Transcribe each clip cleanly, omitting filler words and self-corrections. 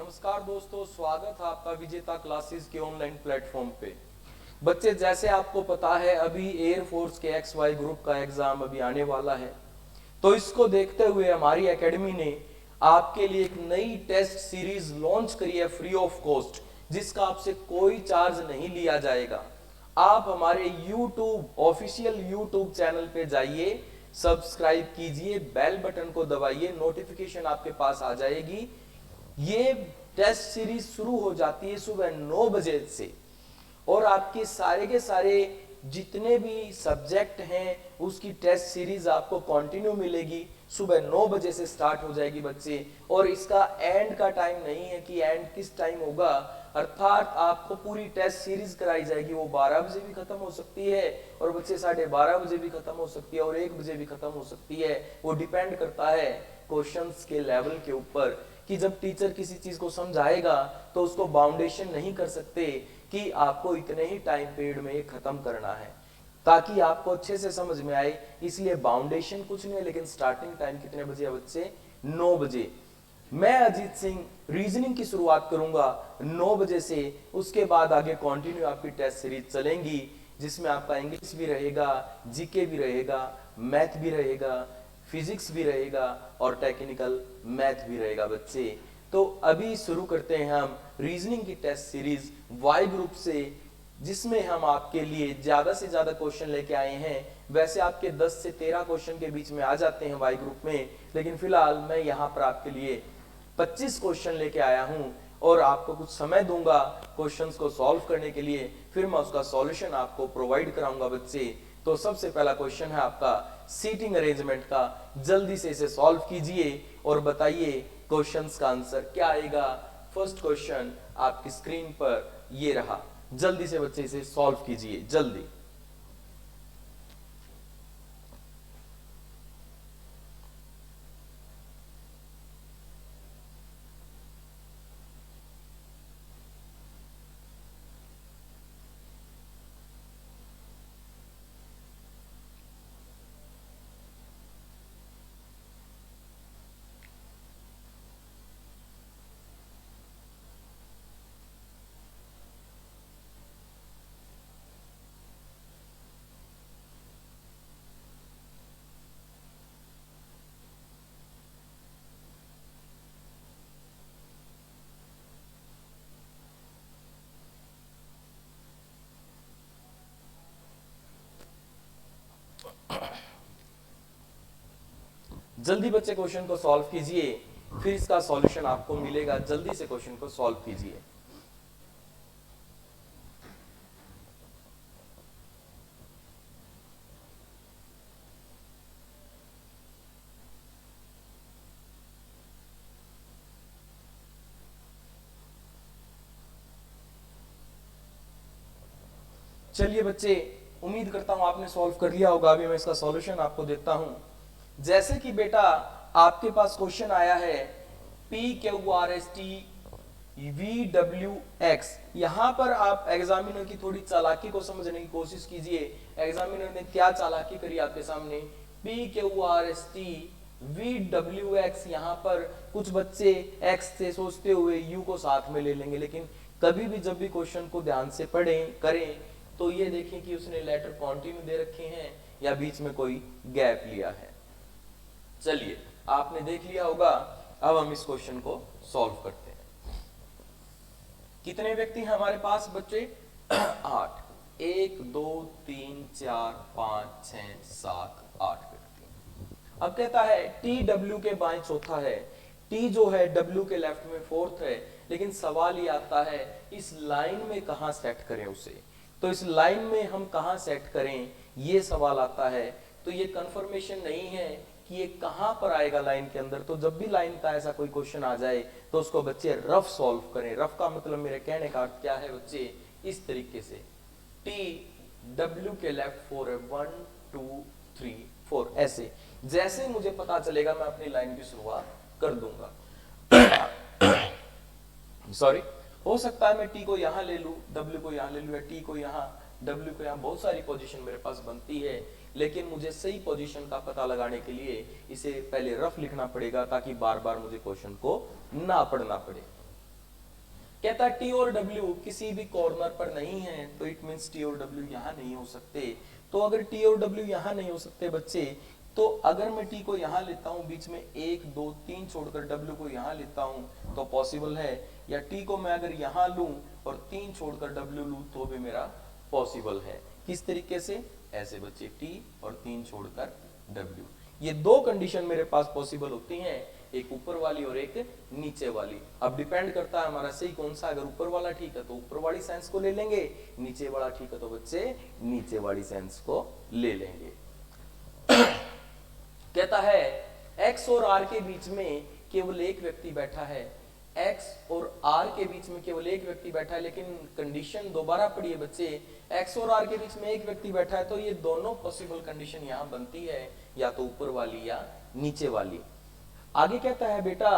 नमस्कार दोस्तों, स्वागत है आपका विजेता क्लासेस के ऑनलाइन प्लेटफॉर्म पे। बच्चे, जैसे आपको पता है अभी एयरफोर्स के XY ग्रुप का एग्जाम अभी आने वाला है, तो इसको देखते हुए हमारी एकेडमी ने आपके लिए एक नई टेस्ट सीरीज लॉन्च करी है फ्री ऑफ कॉस्ट, जिसका आपसे कोई चार्ज नहीं लिया जाएगा। आप हमारे YouTube ऑफिशियल YouTube चैनल पे जाइए, सब्सक्राइब कीजिए, बेल बटन को दबाइए, नोटिफिकेशन आपके पास आ जाएगी। ये टेस्ट सीरीज शुरू हो जाती है सुबह 9 बजे से, और आपके सारे के सारे जितने भी सब्जेक्ट हैं उसकी टेस्ट सीरीज आपको कंटिन्यू मिलेगी। सुबह 9 बजे से स्टार्ट हो जाएगी बच्चे, और इसका एंड का टाइम नहीं है कि एंड किस टाइम होगा, अर्थात आपको पूरी टेस्ट सीरीज कराई जाएगी। वो 12 बजे भी खत्म हो सकती है, और बच्चे 12:30 बजे भी खत्म हो सकती है, और 1 बजे भी खत्म हो सकती है। वो डिपेंड करता है क्वेश्चंस के लेवल के ऊपर, कि जब टीचर किसी चीज को समझाएगा तो उसको बाउंडेशन नहीं कर सकते कि आपको इतने ही टाइम पीरियड में ये खत्म करना है, ताकि आपको अच्छे से समझ में आए। इसलिए बाउंडेशन कुछ नहीं है, लेकिन स्टार्टिंग टाइम कितने बजे है बच्चे? 9 बजे। मैं अजीत सिंह रीजनिंग की शुरुआत करूंगा 9 बजे से, उसके बाद आगे कंटिन्यू आपकी टेस्ट सीरीज चलेंगी, जिसमें आपका इंग्लिश भी रहेगा, जीके भी रहेगा, मैथ भी रहेगा, फिजिक्स भी रहेगा, और टेक्निकल मैथ भी रहेगा बच्चे। तो अभी शुरू करते हैं हम रीजनिंग की टेस्ट सीरीज वाई ग्रुप से, जिसमें हम आपके लिए ज्यादा से ज्यादा क्वेश्चन लेके आए हैं। वैसे आपके 10 से 13 क्वेश्चन के बीच में आ जाते हैं वाई ग्रुप में, लेकिन फिलहाल मैं यहाँ पर आपके लिए 25 क्वेश्चन लेके आया हूँ, और आपको कुछ समय दूंगा क्वेश्चंस को सॉल्व करने के लिए, फिर मैं उसका सॉल्यूशन आपको प्रोवाइड कराऊंगा बच्चे। तो सबसे पहला क्वेश्चन है आपका सीटिंग अरेंजमेंट का। जल्दी से इसे सॉल्व कीजिए और बताइए क्वेश्चंस का आंसर क्या आएगा। फर्स्ट क्वेश्चन आपकी स्क्रीन पर ये रहा, जल्दी से बच्चे इसे सॉल्व कीजिए, जल्दी। जल्दी बच्चे क्वेश्चन को सॉल्व कीजिए, फिर इसका सॉल्यूशन आपको मिलेगा। जल्दी से क्वेश्चन को सॉल्व कीजिए। चलिए बच्चे, उम्मीद करता हूं आपने सॉल्व कर लिया होगा। अभी मैं इसका सॉल्यूशन आपको देता हूं। जैसे कि बेटा आपके पास क्वेश्चन आया है PQRST VWX, यहां पर आप एग्जामिनर की थोड़ी चालाकी को समझने की कोशिश कीजिए। एग्जामिनर ने क्या चालाकी करी आपके सामने? PQRST VWX, यहां पर कुछ बच्चे X से सोचते हुए U को साथ में ले लेंगे, लेकिन कभी भी जब भी क्वेश्चन को ध्यान से पढ़ें करें तो ये देखें कि उसने लेटर कॉन्टिन्यू दे रखे हैं या बीच में कोई गैप लिया है। चलिए, आपने देख लिया होगा। अब हम इस क्वेश्चन को सॉल्व करते हैं। कितने व्यक्ति हैं हमारे पास बच्चे? 8। 1 2 3 4 5 6 7 8 व्यक्ति। अब कहता है टी डब्ल्यू के बाएं चौथा है, टी जो है डब्ल्यू के लेफ्ट में फोर्थ है, लेकिन सवाल ये आता है इस लाइन में कहां सेट करें उसे। तो इस लाइन में हम कहां सेट करें, ये सवाल आता है। तो ये कंफर्मेशन नहीं है कि ये कहां पर आएगा लाइन के अंदर। तो जब भी लाइन का ऐसा कोई क्वेश्चन आ जाए तो उसको बच्चे रफ सॉल्व करें। रफ का मतलब मेरे कहने का अर्थ क्या है बच्चे? इस तरीके से, टी डब्ल्यू के लेफ्ट 4 है, 1 2 3 4, ऐसे। जैसे मुझे पता चलेगा मैं अपनी लाइन की शुरुआत कर दूंगा। सॉरी, हो सकता है मैं टी को यहां ले लूं, डब्ल्यू को यहां ले लूं, या टी को यहां, डब्ल्यू को यहां, बहुत सारी पोजीशन मेरे पास बनती है। लेकिन मुझे सही पोजीशन का पता लगाने के लिए इसे पहले रफ लिखना पड़ेगा, ताकि बार बार मुझे क्वेश्चन को ना पढ़ना पड़े। कहता है टी और डब्ल्यू किसी भी कॉर्नर पर नहीं है, तो इट मींस टी और डब्ल्यू यहां नहीं हो सकते। तो अगर टी और डब्ल्यू यहां नहीं हो सकते बच्चे, तो अगर मैं टी को यहां लेता हूं, बीच में 1 2 3 छोड़कर डब्ल्यू को यहां लेता हूं तो पॉसिबल है, या टी को मैं अगर यहां लूं और 3 छोड़कर डब्ल्यू लूं तो भी मेरा पॉसिबल है। किस तरीके से? ऐसे बच्चे, टी और 3 छोड़कर डब्ल्यू। ये दो कंडीशन मेरे पास पॉसिबल होती हैं, एक ऊपर वाली और एक नीचे वाली। अब डिपेंड करता है हमारा सही कौन सा। अगर ऊपर वाला ठीक है तो ऊपर वाली सेंस को ले लेंगे, नीचे वाला ठीक है तो बच्चे नीचे वाली सेंस को ले लेंगे। कहता है x और r के बीच में केवल एक व्यक्ति बैठा है। x और r के बीच में केवल एक व्यक्ति बैठा है, लेकिन कंडीशन दोबारा पढ़िए बच्चे, x और r के बीच में एक व्यक्ति बैठा है, तो ये दोनों पॉसिबल कंडीशन यहां बनती है, या तो ऊपर वाली या नीचे वाली। आगे कहता है बेटा,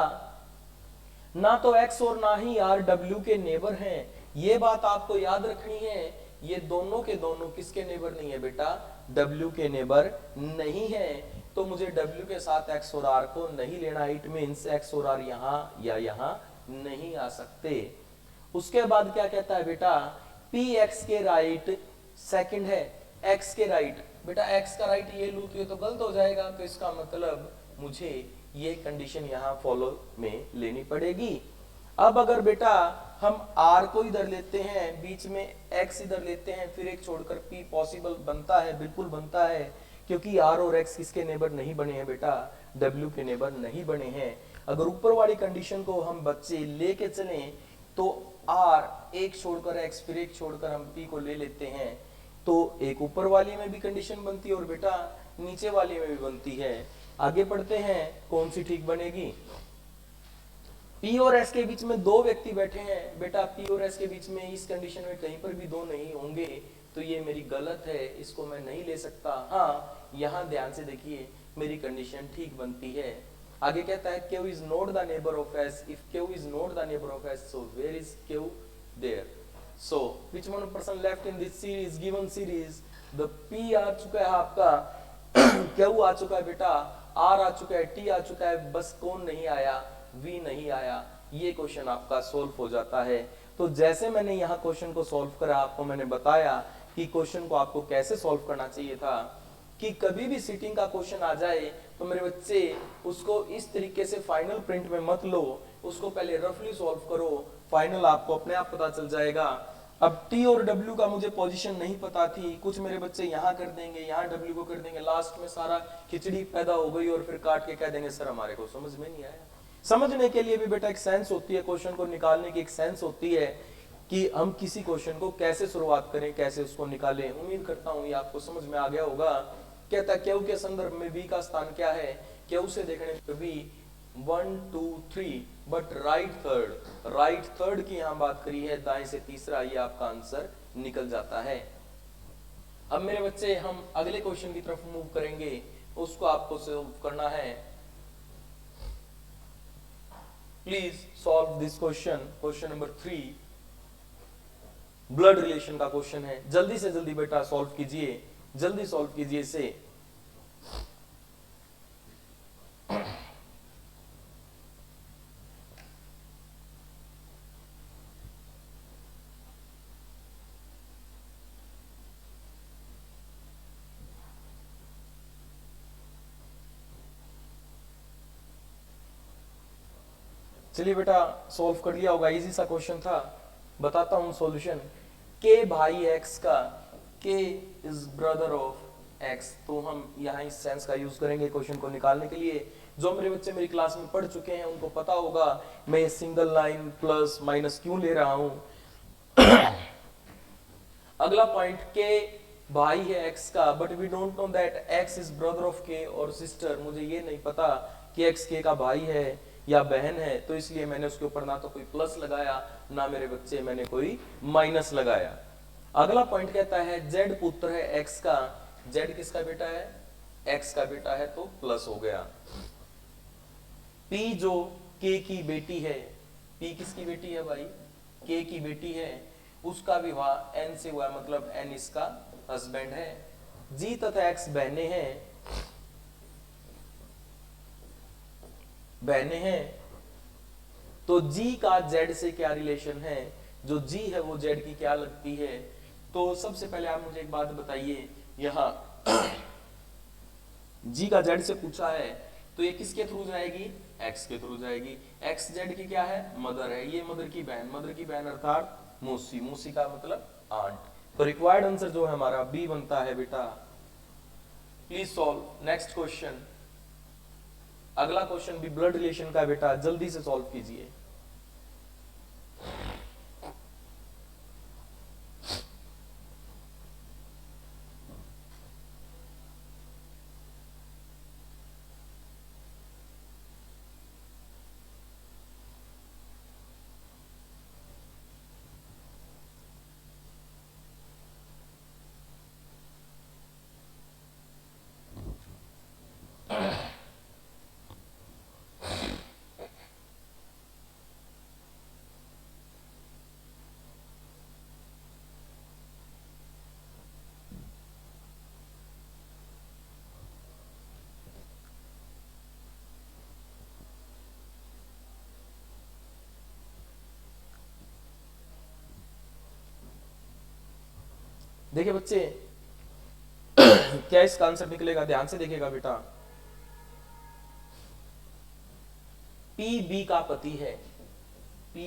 ना तो x और ना ही r w के नेबर हैं। ये बात आपको याद रखनी है, ये दोनों के दोनों किसके नेबर नहीं है बेटा? w के नेबर नहीं है। तो मुझे w के साथ x और r को नहीं लेना। इट मींस x और r यहां या यहां नहीं आ सकते। उसके बाद क्या कहता है बेटा, p x के राइट सेकंड है, x के राइट। बेटा x का राइट ये लूं तो ये तो गलत हो जाएगा, तो इसका मतलब मुझे ये कंडीशन यहां फॉलो में लेनी पड़ेगी। अब अगर बेटा हम r को इधर लेते हैं, बीच में x इधर लेते हैं, फिर एक छोड़कर p पॉसिबल बनता है, बिल्कुल बनता है, क्योंकि r और x किसके नेबर नहीं बने हैं बेटा? w के नेबर नहीं बने हैं। अगर ऊपर वाली कंडीशन को हम बच्चे लेके चलें तो r एक छोड़कर x फिर एक छोड़कर हम p को ले लेते हैं, तो एक ऊपर वाली में भी कंडीशन बनती है और बेटा नीचे वाली में भी बनती है। आगे पढ़ते हैं, कौन सी ठीक बनेगी? P और S के बीच में दो व्यक्ति बैठे हैं। बेटा P और S के बीच में इस कंडीशन में कहीं पर भी दो नहीं होंगे, तो ये मेरी गलत है, इसको मैं नहीं ले सकता। हाँ, यहाँ ध्यान से देखिए, मेरी कंडीशन ठीक बनती है। आगे कहता है Q is not the neighbor of S. If Q is not the neighbor of S, so where is Q? There. So which one person left in this series, given series? The P आ चुका है आपका, Q आ चुका है बेटा, R आ चुका है, T आ चुका है, बस कौन नहीं आया? V नहीं आया। ये क्वेश्चन आपका सोल्व हो जाता है। तो जैसे मैंने यहाँ क्वेश्चन को सोल्व करा, आपको मैंने बताया कि क्वेश्चन को आपको कैसे सोल्व करना चाहिए था, कि कभी भी सीटिंग का क्वेश्चन आ जाए तो मेरे बच्चे उसको इस तरीके से फाइनल प्रिंट में मत लो, उसको पहले रफली सॉल्व करो, फाइनल आपको अपने आप पता चल जाएगा। अब T और W का मुझे पोजीशन नहीं पता थी, कुछ मेरे बच्चे यहाँ कर देंगे, यहाँ W को कर देंगे, लास्ट में सारा खिचड़ी पैदा हो गई और फिर काट के कह देंगे सर हमारे को समझ में नहीं आया। समझने के लिए भी बेटा एक सेंस होती है, क्वेश्चन को निकालने की एक सेंस होती है कि हम किसी क्वेश्चन को कैसे शुरुआत करें, कैसे उसको निकालें। उम्मीद करता हूँ ये आपको समझ में आ गया होगा। कहता है क्यू के संदर्भ में V का स्थान क्या है? क्यू से देखने पे V 1 2 3, बट राइट थर्ड की यहाँ बात करी है, दाएं से तीसरा, ये आपका आंसर निकल जाता है। अब मेरे बच्चे हम अगले क्वेश्चन की तरफ मूव करेंगे, उसको आपको सॉल्व करना है। Please solve this question number 3, blood relation का क्वेश्चन है। जल्दी से जल्दी बेटा सॉल्व कीजिए, जल्दी सॉल्व कीजिए इसे। चलिए बेटा सॉल्व कर लिया होगा, इजी सा क्वेश्चन था। बताता हूं सॉल्यूशन। के भाई एक्स का, के इज ब्रदर ऑफ एक्स, तो हम यहाँ इस सेंस का यूज करेंगे क्वेश्चन को निकालने के लिए। जो मेरे बच्चे मेरी क्लास में पढ़ चुके हैं उनको पता होगा मैं सिंगल लाइन प्लस माइनस क्यों ले रहा हूं। अगला पॉइंट, के भाई है एक्स का, but we don't know that X is brother of K और सिस्टर। मुझे ये नहीं पता कि एक्स के का भाई है या बहन है, तो इसलिए मैंने उसके ऊपर ना तो कोई प्लस लगाया ना मेरे बच्चे मैंने कोई माइनस लगाया। अगला पॉइंट कहता है जेड पुत्र है एक्स का, जेड किसका बेटा है? एक्स का बेटा है, तो प्लस हो गया। पी जो के की बेटी है, पी किसकी बेटी है भाई? के की बेटी है, उसका विवाह एन से हुआ, मतलब एन इसका हस्बैंड है। जी तथा एक्स बहने हैं, तो जी का जेड से क्या रिलेशन है, जो जी है वो जेड की क्या लगती है। तो सबसे पहले आप मुझे एक बात बताइए, यहाँ जी का जेड से पूछा है तो ये किसके थ्रू जाएगी, एक्स के थ्रू जाएगी। एक्स जेड की क्या है, मदर है, ये मदर की बहन, मदर की बहन अर्थात मौसी, मौसी का मतलब आंट। तो रिक्वायर्ड आंसर जो है हमारा बी बनता है बेटा। Please solve next question. अगला क्वेश्चन भी ब्लड रिलेशन का बेटा, जल्दी से सॉल्व कीजिए। देखिए बच्चे, क्या इसका आंसर निकलेगा, ध्यान से देखिएगा बेटा। पी बी का पति है, पी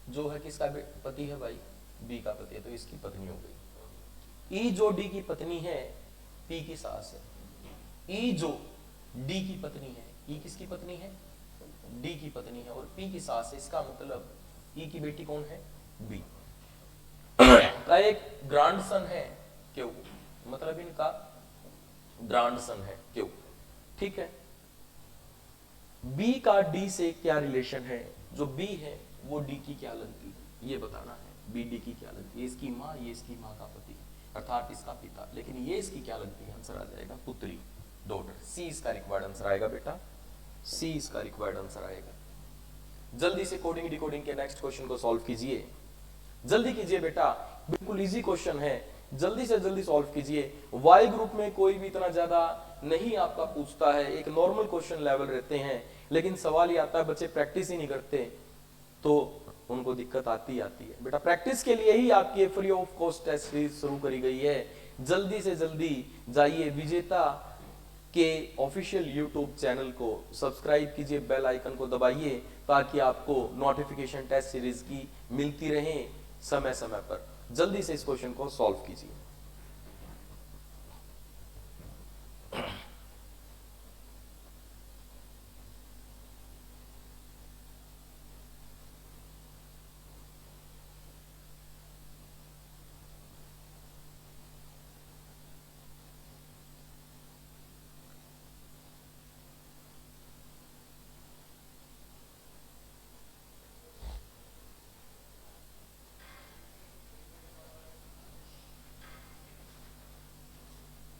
जो है किसका पति है भाई, बी का पति है, तो इसकी पत्नी हो गई। ई जो डी की पत्नी है, पी की सास है। ई जो डी की पत्नी है, ई किसकी पत्नी है, डी की पत्नी है, और पी की सास है, इसका मतलब ई की बेटी कौन है, बी का एक ग्रांडसन है, क्यों, मतलब इनका ग्रांडसन है, क्यों, ठीक है। बी का डी से क्या रिलेशन है, जो बी है वो डी की क्या लगती है, ये बताना है। बी डी की क्या लगती है, इसकी माँ, ये इसकी माँ का पति अर्थात इसका पिता, लेकिन ये इसकी क्या लगती है, आंसर आ जाएगा पुत्री, डॉटर। सी इसका रिक्वायर्ड आंसर आएगा बेटा, सी इसका रिक्वायर्ड आंसर आएगा। जल्दी से कोडिंग डिकोडिंग के नेक्स्ट क्वेश्चन को सॉल्व कीजिए, जल्दी कीजिए बेटा, बिल्कुल इजी क्वेश्चन है, जल्दी से जल्दी सॉल्व कीजिए। वाई ग्रुप में कोई भी इतना ज्यादा नहीं आपका पूछता है, एक नॉर्मल क्वेश्चन लेवल रहते हैं, लेकिन सवाल ये आता है बच्चे प्रैक्टिस ही नहीं करते तो उनको दिक्कत आती है बेटा। प्रैक्टिस के लिए ही आपकी free of cost test series शुरू करी गई है। जल्दी से जल्दी जाइए, विजेता के ऑफिशियल यूट्यूब चैनल को सब्सक्राइब कीजिए, बेल आइकन को दबाइए, ताकि आपको नोटिफिकेशन टेस्ट सीरीज की मिलती रहे समय समय पर। जल्दी से इस क्वेश्चन को सॉल्व कीजिए।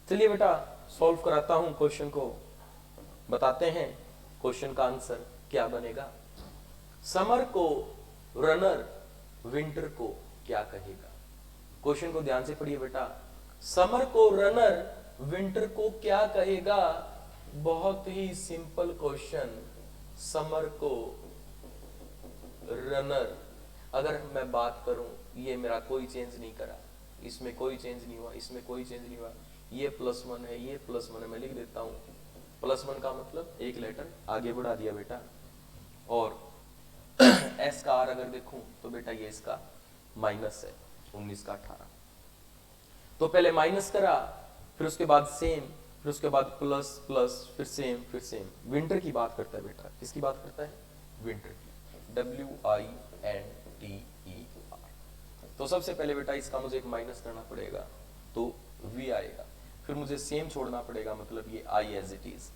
चलिए बेटा सॉल्व कराता हूं क्वेश्चन को, बताते हैं क्वेश्चन का आंसर क्या बनेगा। समर को रनर विंटर को क्या कहेगा। क्वेश्चन को ध्यान से पढ़िए बेटा। समर को रनर विंटर को क्या कहेगा। बहुत ही सिंपल क्वेश्चन। समर को रनर, अगर मैं बात करूं, ये मेरा कोई चेंज नहीं करा, इसमें कोई चेंज नहीं हुआ, इसमें कोई चेंज नहीं हुआ, ये +1 है, ये +1 है, मैं लिख देता हूं +1 का मतलब एक लेटर आगे बढ़ा दिया बेटा। और एस का आर अगर देखूं तो बेटा ये इसका माइनस है, 19 का 18। तो पहले माइनस करा, फिर उसके बाद सेम, फिर उसके बाद प्लस प्लस, फिर सेम, फिर सेम। विंटर की बात करता है बेटा, किसकी बात करता है, विंटर की, WINTER। तो सबसे पहले बेटा इसका मुझे एक माइनस करना पड़ेगा, तो V आएगा, फिर मुझे सेम छोड़ना पड़ेगा, मतलब ये I as it is.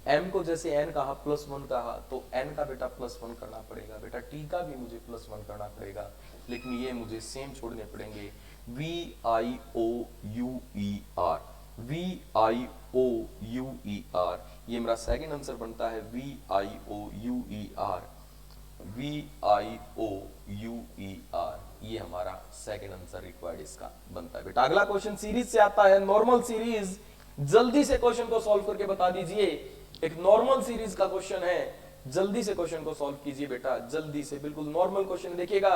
M को जैसे N कहा +1 कहा, तो N का बेटा +1 करना पड़ेगा बेटा, T का भी मुझे +1 करना पड़ेगा, लेकिन ये मुझे सेम छोड़ने पड़ेंगे। VIOUER, VIOUER, ये मेरा सेकंड आंसर बनता है। VIOUER, VIOUER, ये हमारा सेकंड आंसर रिक्वायर्ड इसका बनता है बेटा। अगला क्वेश्चन सीरीज से आता है, नॉर्मल सीरीज। जल्दी से क्वेश्चन को सॉल्व करके बता दीजिए। एक नॉर्मल सीरीज का क्वेश्चन है, जल्दी से क्वेश्चन को सॉल्व कीजिए बेटा, जल्दी से, बिल्कुल नॉर्मल क्वेश्चन। देखिएगा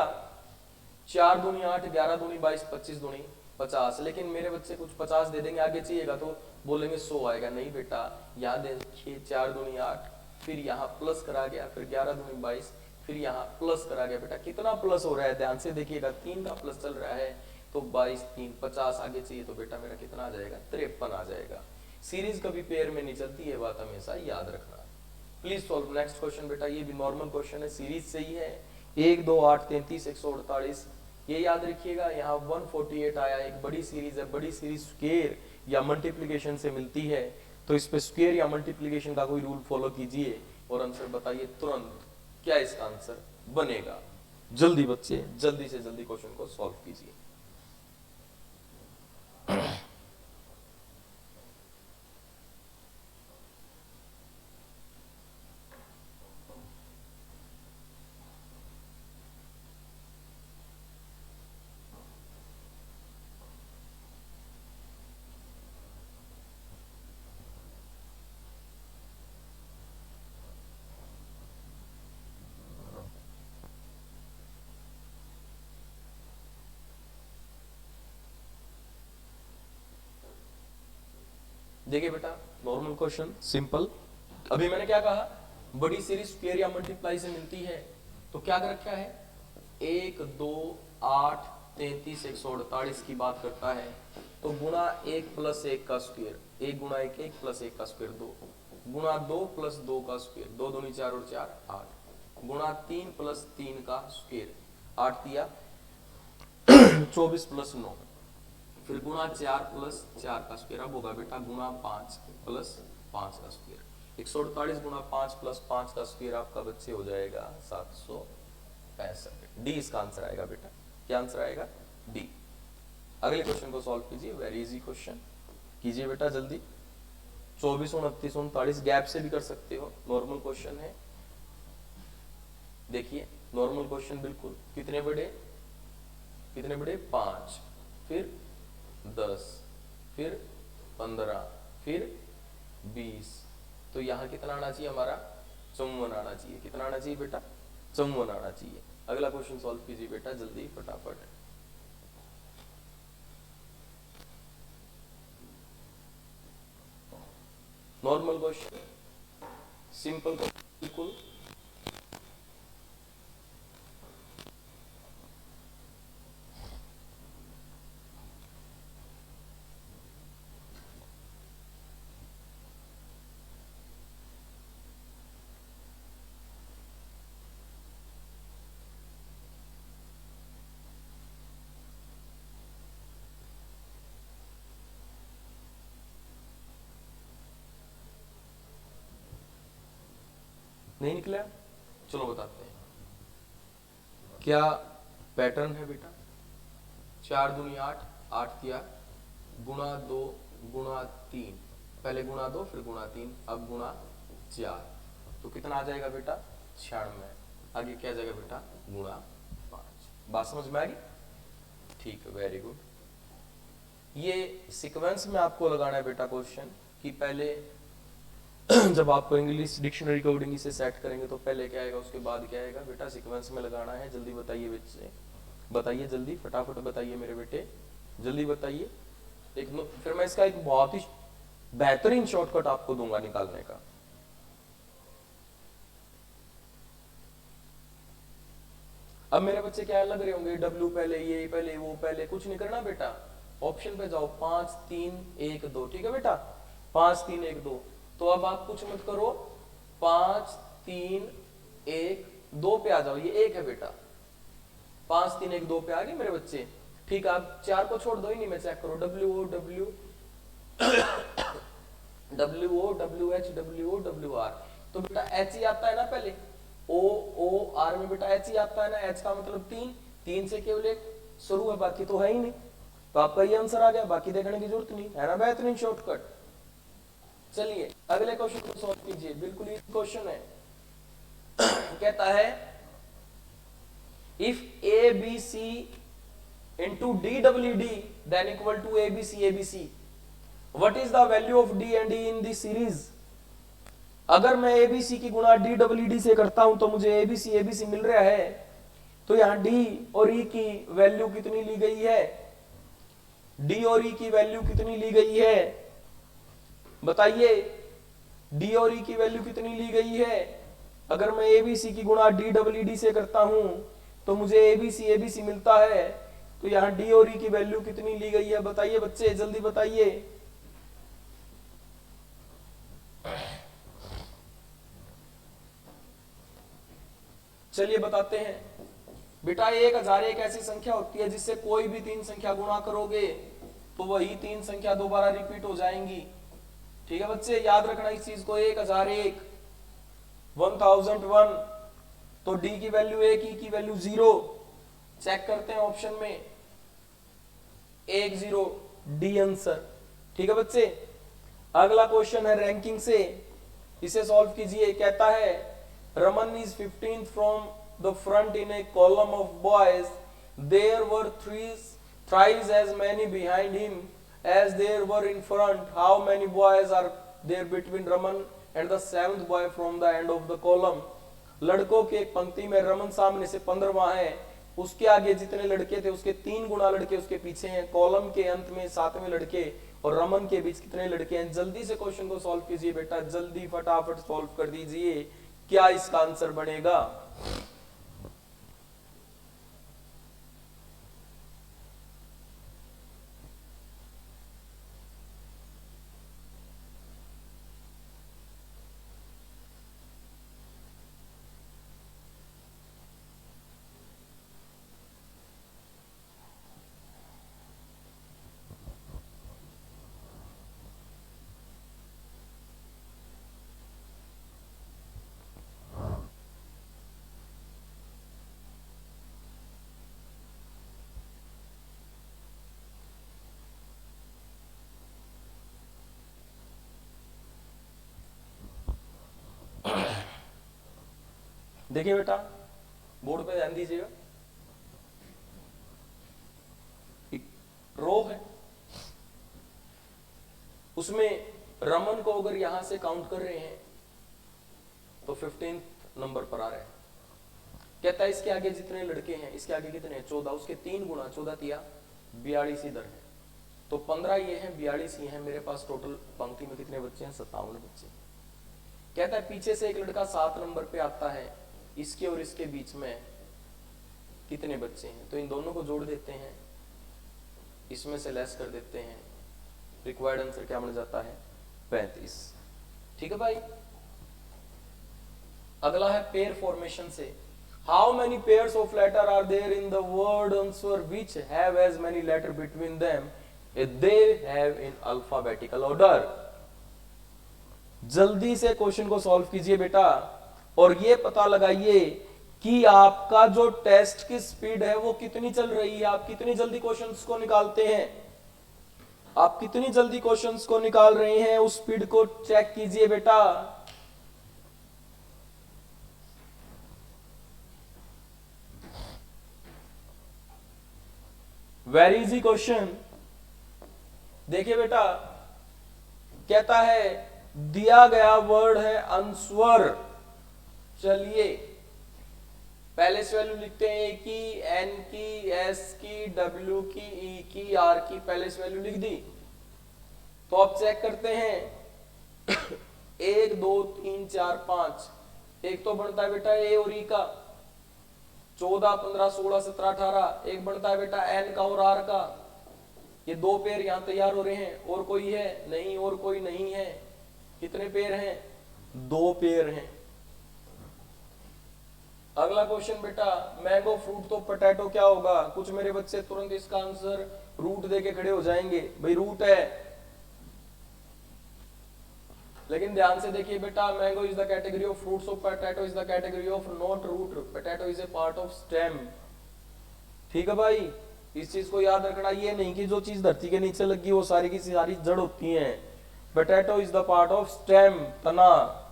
4 दूनी 8, 11 दूनी 22, 25 दूनी 50, लेकिन मेरे बच्चे कुछ 50 दे देंगे, आगे चाहिएगा तो बोलेंगे 100 आएगा। नहीं बेटा, यहाँ देखिए 4 दूनी 8, फिर यहाँ प्लस करा गया, फिर 11 दूनी 22, फिर यहाँ प्लस करा गया। बेटा कितना प्लस हो रहा है, ध्यान से देखिएगा, 3 का प्लस चल रहा है, तो 22 3 50, आगे चाहिए तो बेटा मेरा कितना आ जाएगा, 53 आ जाएगा। सीरीज कभी पेयर में नहीं चलती है, बात हमेशा याद रखना। प्लीज सॉल्व नेक्स्ट क्वेश्चन बेटा, ये भी नॉर्मल क्वेश्चन है, सीरीज से ही है। 1 2 8 33 148, ये याद रखिएगा। यहाँ 148 आया, एक बड़ी सीरीज है, बड़ी सीरीज स्क्वायर या मल्टीप्लिकेशन से मिलती है, तो इस पे स्क्वायर या मल्टीप्लिकेशन का कोई रूल फॉलो कीजिए और आंसर बताइए तुरंत, क्या इसका आंसर बनेगा। जल्दी बच्चे, जल्दी से जल्दी क्वेश्चन को सॉल्व कीजिए। देखिए बेटा, नॉर्मल क्वेश्चन, सिंपल। अभी मैंने क्या कहा, बड़ी सीरीज स्क्वायर या मल्टीप्लाई से मिलती है, तो क्या कर रखा है, 1 2 8 33 148 की बात करता है, तो गुणा 1 + 1 का स्क्वायर, 1 गुणा 1 1 + 1 का स्क्वायर 2, गुणा 2 + 2 का स्क्वायर, 2 दूनी 4 और 4 8, गुणा 3 + 3 का स्क्वायर, 8 दिया 24 + 9, फिर गुणा 4 + 4 का स्क्वायर। अब होगा बेटा गुणा 5 + 5 का स्क्वायर, 148 गुणा 5 + 5 का स्क्वायर आपका बच्चे हो जाएगा 765। डी इसका आंसर आएगा बेटा, क्या आंसर आएगा, डी। अगले क्वेश्चन को सॉल्व कीजिए, वेरी इजी क्वेश्चन कीजिए बेटा जल्दी। 24 29 39 गैप से भी कर सकते हो, नॉर्मल क्वेश्चन है। देखिए नॉर्मल क्वेश्चन बिल्कुल, कितने बड़े, कितने बड़े, 5, फिर 10, फिर 15, फिर 20, तो यहाँ कितना आना चाहिए हमारा, 54 आना चाहिए। कितना आना चाहिए बेटा, 54 आना चाहिए। अगला क्वेश्चन सॉल्व कीजिए बेटा जल्दी फटाफट। नॉर्मल क्वेश्चन, सिंपल बिल्कुल। नहीं निकला, चलो बताते हैं क्या पैटर्न है बेटा। 4 दूनी 8, 8 किया, गुणा 2 गुणा 3, पहले गुणा 2 फिर गुणा 3, अब गुणा 4, तो कितना आ जाएगा बेटा, 96। आगे क्या जाएगा बेटा, गुणा 5। बात समझ में आ गई, ठीक है, वेरी गुड। ये सीक्वेंस में आपको लगाना है बेटा क्वेश्चन, कि पहले जब आपको इंग्लिश डिक्शनरी कोडिंग इसे सेट करेंगे तो पहले क्या आएगा उसके बाद क्या आएगा बेटा, सीक्वेंस में लगाना है। जल्दी बताइए बच्चे, बताइए जल्दी फटाफट बताइए मेरे बेटे, जल्दी बताइए। एक फिर मैं इसका एक बहुत ही बेहतरीन शॉर्टकट आपको दूंगा निकालने का। अब मेरे बच्चे क्या लग रहे होंगे, डब्ल्यू पहले, ये पहले, वो पहले, कुछ नहीं करना बेटा, ऑप्शन पे जाओ, 5 3 1 2, ठीक है बेटा, 5 3 1 2। तो अब आप कुछ मत करो, 5 3 1 2 पे आ जाओ, ये 1 है बेटा, 5 3 1 2 पे आ गए मेरे बच्चे, ठीक है। आप 4 को छोड़ दो ही नहीं, मैं चेक करो, W O W W O W H W O W R, तो बेटा एच ही आता है ना पहले, ओ ओ आर में बेटा एच ही आता है ना, एच का मतलब 3, 3 से केवल एक शुरू है, बाकी तो है ही नहीं, तो आपका ये आंसर आ गया, बाकी देखने की जरूरत नहीं है ना, बेहतरीन शॉर्टकट। चलिए अगले क्वेश्चन को सॉल्व कीजिए, बिल्कुल ही क्वेश्चन है। कहता है if A B C into D W D then equal to A B C, what is the value of D and E in this series. अगर मैं एबीसी की गुणा DED से करता हूं तो मुझे एबीसी एबीसी मिल रहा है, तो यहां डी और ई की वैल्यू कितनी ली गई है, डी और ई की वैल्यू कितनी ली गई है, बताइए, डी और ई की वैल्यू कितनी ली गई है। अगर मैं एबीसी की गुणा DED से करता हूं तो मुझे एबीसी एबीसी मिलता है, तो यहां डी और ई की वैल्यू कितनी ली गई है, बताइए बच्चे, जल्दी बताइए। चलिए बताते हैं बेटा। 1000 एक ऐसी संख्या होती है जिससे कोई भी तीन संख्या गुणा करोगे तो वही तीन संख्या दोबारा रिपीट हो जाएंगी। ठीक है बच्चे, याद रखना इस चीज को। 1001, 1001, तो डी की वैल्यू 1, ई की वैल्यू 0। चेक करते हैं ऑप्शन में, 10, डी आंसर। ठीक है बच्चे, अगला क्वेश्चन है रैंकिंग से, इसे सॉल्व कीजिए। कहता है Raman is 15th from the front in a column of boys, there were thrice as many behind him as there were in front. How many boys are there between Raman and the 7th boy from the end of the column? लड़कों की एक पंक्ति में रमन सामने से 15वां है, उसके आगे जितने लड़के थे उसके 3 गुना लड़के उसके पीछे हैं, कॉलम के अंत में 7वें लड़के और रमन के बीच कितने लड़के हैं। जल्दी से क्वेश्चन को सॉल्व कीजिए बेटा, जल्दी फटाफट सॉल्व कर दीजिए, क्या इसका आंसर बनेगा। देखिए बेटा, बोर्ड पे ध्यान दीजिएगा, रो है, उसमें रमन को अगर यहां से काउंट कर रहे हैं तो 15th नंबर पर आ रहा है। कहता है इसके आगे जितने लड़के हैं, इसके आगे कितने हैं, 14, उसके 3 गुना, 14 तिया 42 इधर है, तो 15 ये हैं, 42 ये हैं, मेरे पास टोटल पंक्ति में कितने बच्चे हैं, 57 बच्चे। कहता है पीछे से एक लड़का 7 नंबर पे आता है, इसके और इसके बीच में कितने बच्चे हैं, तो इन दोनों को जोड़ देते हैं, इसमें से लेस कर देते हैं, रिक्वायर्ड आंसर क्या बन जाता है, 35। ठीक है भाई। अगला है पेयर फॉर्मेशन से। How many pairs of letter are there in the word answer which have as many letter between them they have in alphabetical order. जल्दी से क्वेश्चन को सॉल्व कीजिए बेटा और ये पता लगाइए कि आपका जो टेस्ट की स्पीड है वो कितनी चल रही है, आप कितनी जल्दी क्वेश्चंस को निकालते हैं, आप कितनी जल्दी क्वेश्चंस को निकाल रहे हैं, उस स्पीड को चेक कीजिए बेटा। Very easy question. देखिए बेटा, कहता है दिया गया वर्ड है अंस्वर। चलिए पहले से वैल्यू लिखते हैं, ए की, एन की, एस की, डब्ल्यू की, ई की, आर की, पहले से वैल्यू लिख दी। तो अब चेक करते हैं 1 2 3 4 5, एक तो बनता है बेटा ए और ई का, 14 15 16 17 18, एक बनता है बेटा एन का और आर का। ये 2 पेयर यहां तैयार हो रहे हैं, और कोई है नहीं, और कोई नहीं है। कितने पेयर हैं, 2 पेयर हैं। अगला क्वेश्चन बेटा, मैंगो फ्रूट तो पोटैटो क्या होगा। कुछ मेरे बच्चे तुरंत इसका आंसर रूट देके खड़े हो जाएंगे, भाई रूट है, लेकिन ध्यान से देखिए बेटा, mango is the category of fruits of potato is the category of not root, potato is a part of stem. ठीक है भाई, इस चीज को याद रखना, ये नहीं कि जो चीज धरती के नीचे लगी वो सारी की सारी जड़ होती है। Potato is the part of stem, तना।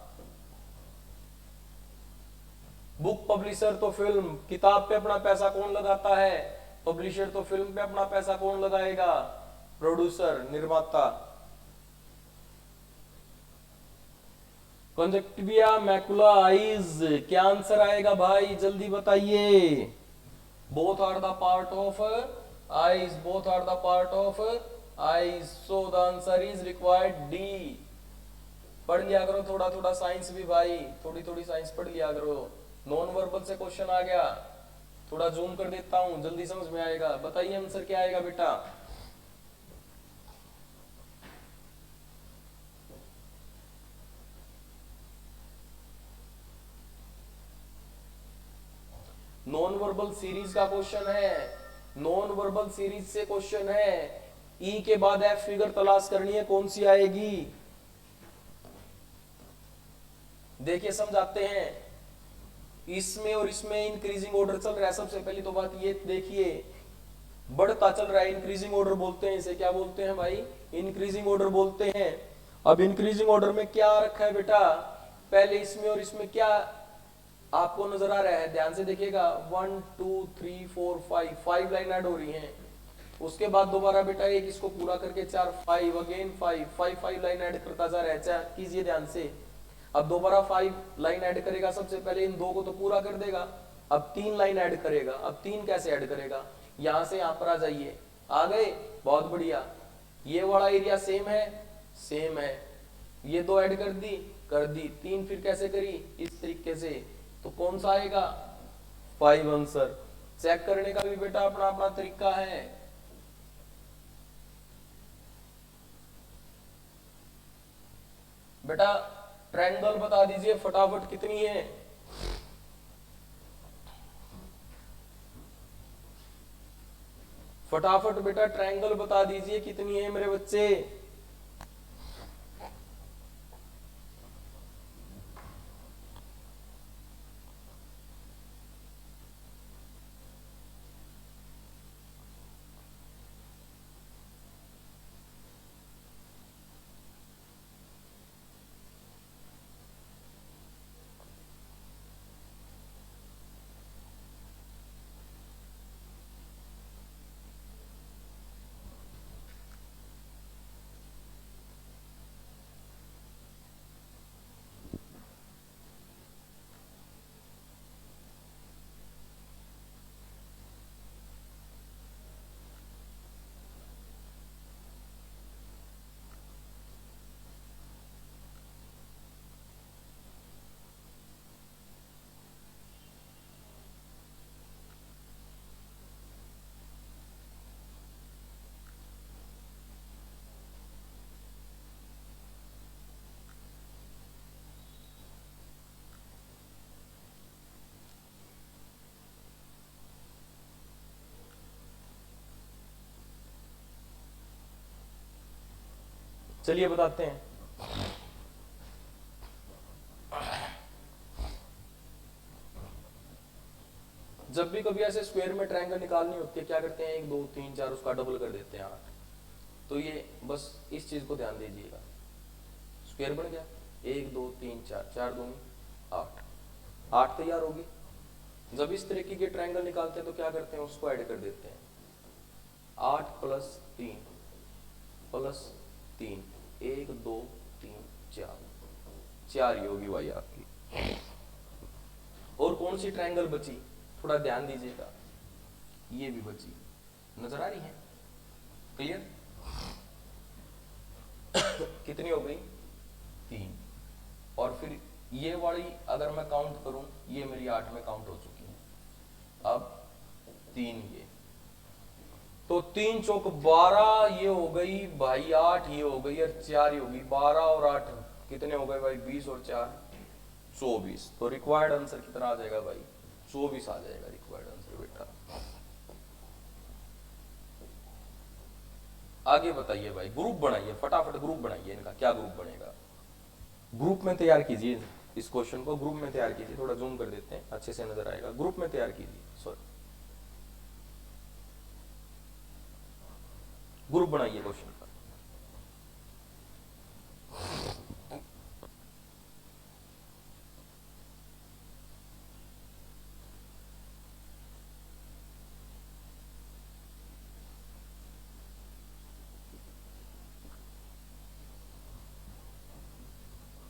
बुक पब्लिशर तो फिल्म, किताब पे अपना पैसा कौन लगाता है, पब्लिशर। तो फिल्म पे अपना पैसा कौन लगाएगा, प्रोड्यूसर, निर्माता। कंजक्टिविया मैकुला आईज, क्या आंसर आएगा भाई, जल्दी बताइए। Both are the part of eyes, both are the part of eyes, so the answer is required D. पढ़ लिया करो थोड़ा थोड़ा साइंस भी भाई, थोड़ी थोड़ी साइंस पढ़ लिया करो। नॉन वर्बल से क्वेश्चन आ गया, थोड़ा जूम कर देता हूं, जल्दी समझ में आएगा। बताइए आंसर क्या आएगा बेटा। नॉन वर्बल सीरीज का क्वेश्चन है, नॉन वर्बल सीरीज से क्वेश्चन है। ई के बाद एफ फिगर तलाश करनी है, कौन सी आएगी। देखिए समझाते हैं, इसमें और इसमें इंक्रीजिंग ऑर्डर चल रहा है। सबसे पहली तो बात ये देखिए, बढ़ता चल रहा है, इंक्रीजिंग ऑर्डर बोलते हैं इसे। क्या बोलते हैं भाई, इंक्रीजिंग ऑर्डर बोलते हैं। अब इंक्रीजिंग ऑर्डर में क्या रखा है बेटा, पहले इसमें और इसमें क्या आपको नजर आ रहा है, ध्यान से देखिएगा। 1 2 3 4 5, 5 लाइन ऐड हो रही हैं। उसके बाद दोबारा बेटा एक इसको पूरा करके 4, 5 अगेन 5, 5 लाइन ऐड करता जा रहा है। अच्छा कीजिए ध्यान से, अब दोबारा 5 लाइन ऐड करेगा। सबसे पहले इन दो को तो पूरा कर देगा, अब 3 लाइन ऐड करेगा। अब 3 कैसे ऐड करेगा, यहां से यहां पर आ जाइए, आ गए, बहुत बढ़िया। ये वाला एरिया सेम है, सेम है। ये दो ऐड कर दी 3 फिर कैसे करी, इस तरीके से। तो कौन सा आएगा, 5 आंसर। चेक करने का भी बेटा अपना अपना तरीका है। बेटा ट्रायंगल बता दीजिए फटाफट कितनी है। फटाफट बेटा ट्रायंगल बता दीजिए कितनी है मेरे बच्चे। चलिए बताते हैं। जब भी कभी ऐसे स्क्वायर में ट्रायंगल निकालनी होती है, क्या करते हैं, 1 2 3 4 उसका डबल कर देते हैं 8। तो ये बस इस चीज को ध्यान दीजिएगा। स्क्वायर बन गया, 1 2 3 4, 4 दूनी 8, 8 तैयार होगी। जब इस तरीके के ट्रायंगल निकालते हैं तो क्या करते हैं, उसको ऐड कर देते हैं। 8 + 3 + 3, 1 2 3 4, 4 ही होगी भाई आपकी। और कौन सी ट्रायंगल बची, थोड़ा ध्यान दीजिएगा, ये भी बची, नजर आ रही है, क्लियर। कितनी हो गई, 3। और फिर ये वाली अगर मैं काउंट करूं, ये मेरी 8 में काउंट हो चुकी है। अब 3 ये, तो 3 चौक 12, ये हो गई भाई 8, ये हो गई और 4 ही होगी। 12 और 8 कितने हो गए भाई, 20 और 4 24। तो रिक्वायर्ड आंसर कितना आ जाएगा भाई, 24 आ जाएगा रिक्वायर्ड आंसर बेटा। आगे बताइए भाई, ग्रुप बनाइए फटाफट, ग्रुप बनाइए इनका। क्या ग्रुप बनेगा, ग्रुप में तैयार कीजिए इस क्वेश्चन को, ग्रुप में तैयार कीजिए। थोड़ा जूम कर देते हैं, अच्छे से नजर आएगा। ग्रुप में तैयार कीजिए, सॉरी ग्रुप बनाइए क्वेश्चन का।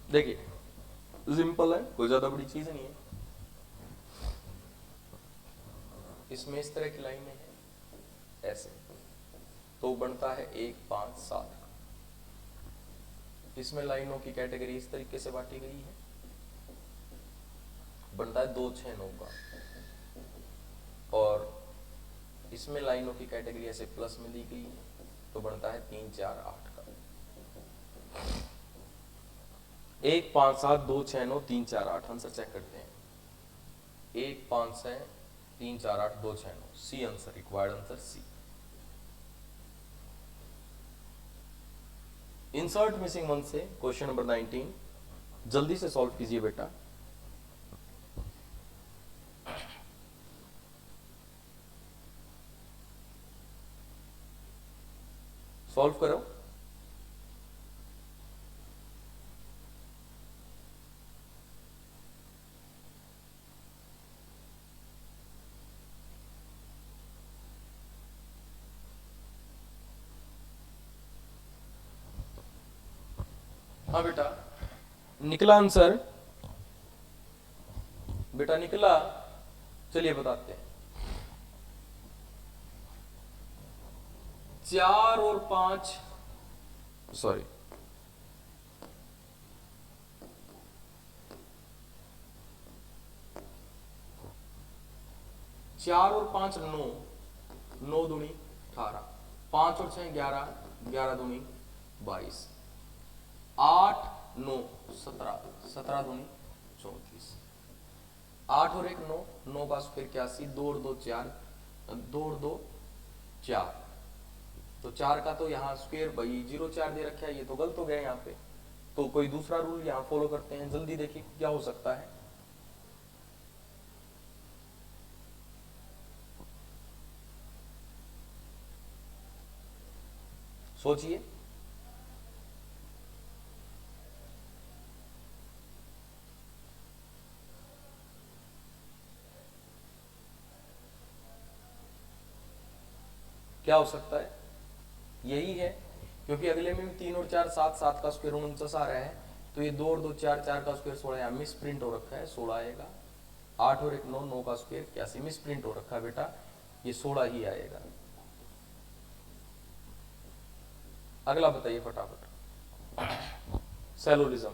देखिए सिंपल है, कोई ज्यादा बड़ी चीज नहीं है। इसमें इस तरह की लाइनें हैं ऐसे, तो बनता है 1 5 7। इसमें लाइनों की कैटेगरी इस तरीके से बांटी गई है, बनता है 2 6 9 का। और इसमें लाइनों की कैटेगरी ऐसे प्लस में दी गई है, तो बनता है 3 4 8 का। 1 5 7 2 6 9 3 4 8। आंसर चेक करते हैं। 1 5 6 3 4 8 2 6 9, C answer, required answer C. Insert missing one से क्वेश्चन नंबर 19 जल्दी से सॉल्व कीजिए बेटा। सॉल्व करो। हाँ बेटा, निकला आंसर? बेटा निकला? चलिए बताते हैं। 4 और 5, सॉरी, 4 और 5 9, 9 दूनी 18, 5 और 6 11, 11 दूनी 22, 8 9 17, 17 दूनी 34, 8 और 1 9, 9 का स्क्वायर 81, 2 और 2 4, 2 और 2 4, तो 4 का तो यहाँ स्क्वायर भाई 0 4 दे रखा है, ये तो गलत हो गया यहाँ पे। तो कोई दूसरा रूल यहाँ फॉलो करते हैं, जल्दी देखिए क्या हो सकता है। सोचिए। क्या हो सकता है? यही है, क्योंकि अगले में 3 और 4 7, 7 का स्क्वायर 49 आ रहा है, तो ये 2 और 2 4, 4 का स्क्वायर 16, यहाँ मिस प्रिंट हो रखा है 16 आएगा। 8 और 1 9, 9 का स्क्वायर 81, मिस प्रिंट हो रखा है बेटा, ये 16 ही आएगा। अगला बताइए फटाफट। सेलोलिज्म।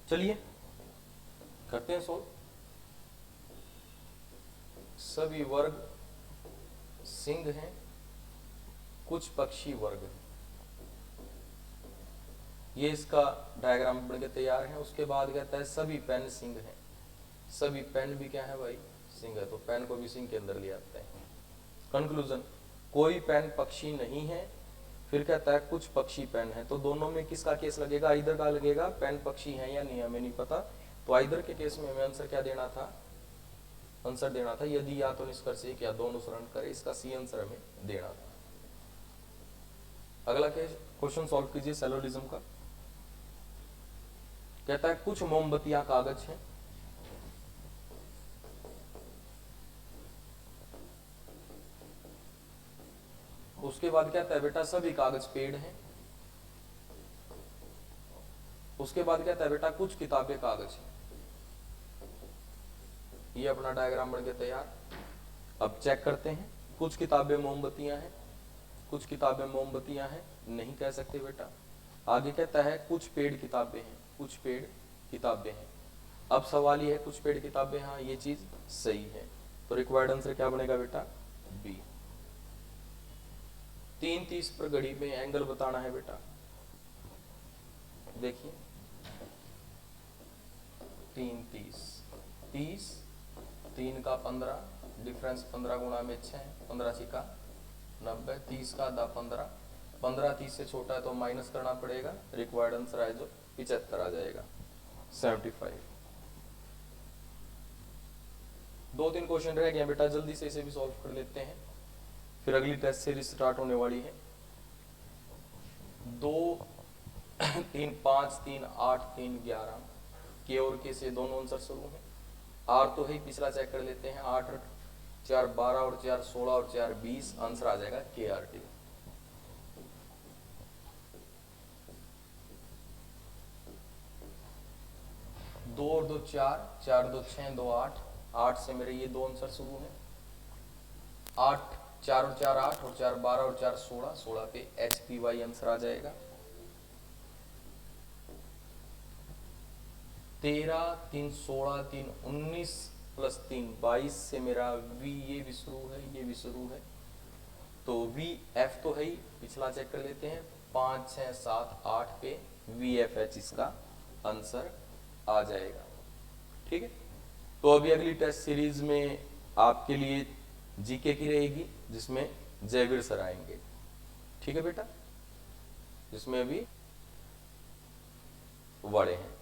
चलिए करते हैं सोल्व। सभी वर्ग सिंह हैं, कुछ पक्षी वर्ग हैं। ये इसका डायग्राम बन के तैयार है। उसके बाद कहता है सभी पेन सिंह हैं। सभी पेन भी क्या है भाई? सिंह है, तो पेन को भी सिंह के अंदर ले आते हैं। कंक्लूजन, कोई पेन पक्षी नहीं है। फिर कहता है कुछ पक्षी पेन है, तो दोनों में किसका केस लगेगा? आइदर का लगेगा। पेन पक्षी है या नहीं हमें नहीं पता, तो आइदर के केस में हमें आंसर क्या देना था? आंसर देना था यदि या तो निष्कर्ष एक या दो अनुसरण करे, इसका सी आंसर हमें देना था। अगला क्वेश्चन सॉल्व कीजिए सेलोलिज्म का। कहता है कुछ मोमबत्तियां कागज हैं। उसके बाद कहता है बेटा सभी कागज पेड़ हैं। उसके बाद कहता है बेटा कुछ किताबें कागज हैं। ये अपना डायग्राम बन के तैयार। अब चेक करते हैं। कुछ किताबें मोमबत्तियां हैं, कुछ किताबें मोमबत्तियां हैं, नहीं कह सकते बेटा। आगे कहता है कुछ पेड़ किताबें हैं, कुछ पेड़ किताबें हैं। अब सवाल ये है कुछ पेड़ किताबें, हाँ ये चीज सही है, तो रिक्वायर्ड आंसर क्या बनेगा बेटा? बी। 3:30 पर घड़ी में एंगल बताना है बेटा। देखिए 3 30, 30, 3 का 15, डिफरेंस 15 गुणा में 6, 15 छिका 90, 30 का आधा 15, 15 30 से छोटा है तो माइनस करना पड़ेगा, रिक्वायर्ड आंसर है जो 75 आ जाएगा, 75। 2-3 क्वेश्चन रह गए बेटा, जल्दी से इसे भी सॉल्व कर लेते हैं, फिर अगली टेस्ट सीरीज स्टार्ट होने वाली है। 2 3 5 3 8 3 11 के और के से दोनों आंसर शुरू हैं। आर तो है, पिछला चेक कर लेते हैं, 8 4 12 और 4 16 और 4 20, आंसर आ जाएगा के आर टी। दो और 2 4, 4 2 6 2 8, 8 से मेरे ये दो आंसर शुरू हैं। 8 4 और 4 8 और 4 12 और 4 16, 16 पे एच पी वाई आंसर आ जाएगा। 13 3 16 3 19 प्लस 3 22 से मेरा वी, ये भी शुरू है, ये भी शुरू है, तो वी एफ तो है ही, पिछला चेक कर लेते हैं, 5 6 7 8 पे वी एफ एच इसका आंसर आ जाएगा। ठीक है, तो अभी अगली टेस्ट सीरीज में आपके लिए जीके की रहेगी, जिसमें जयवीर सर आएंगे। ठीक है बेटा, जिसमें अभी बड़े हैं।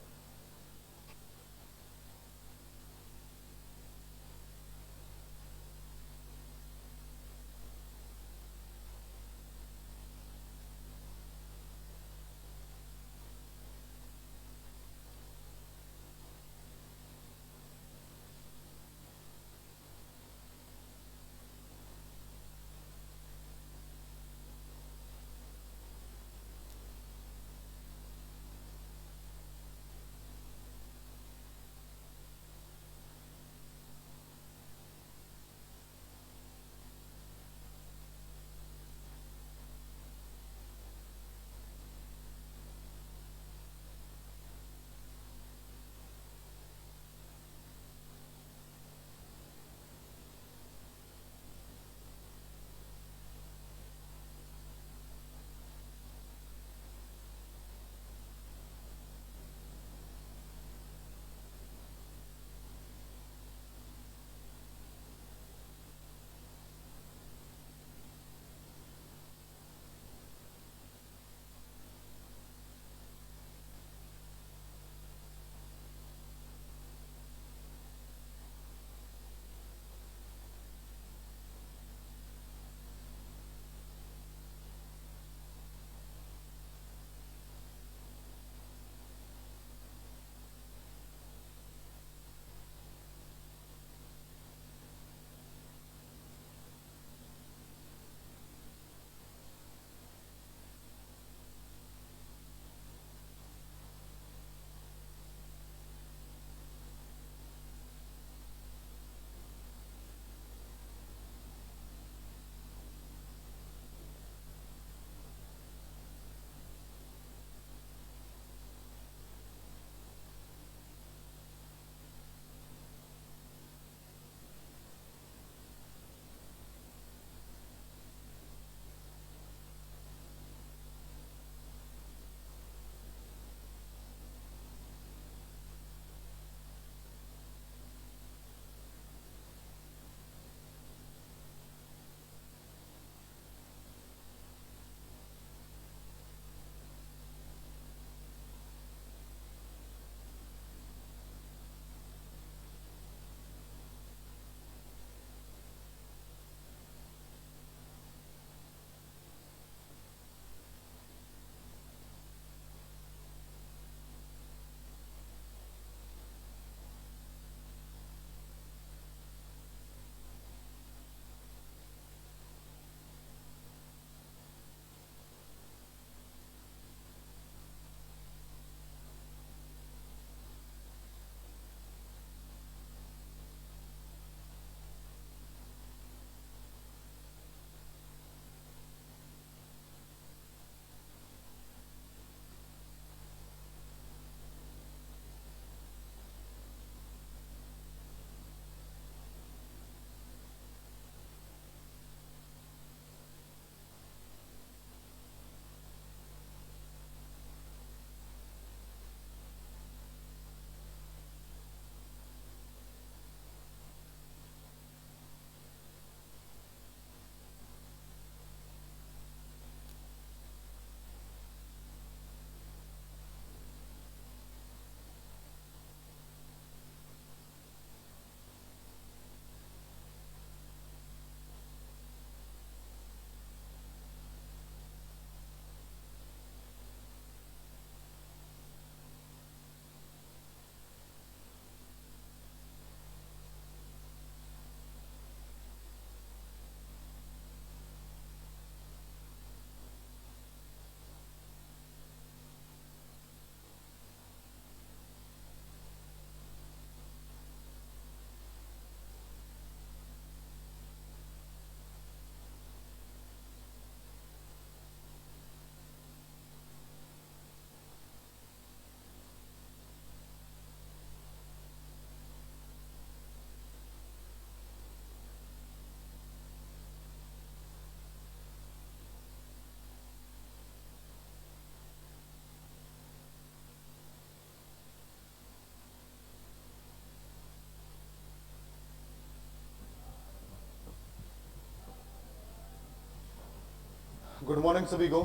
गुड मॉर्निंग सभी को।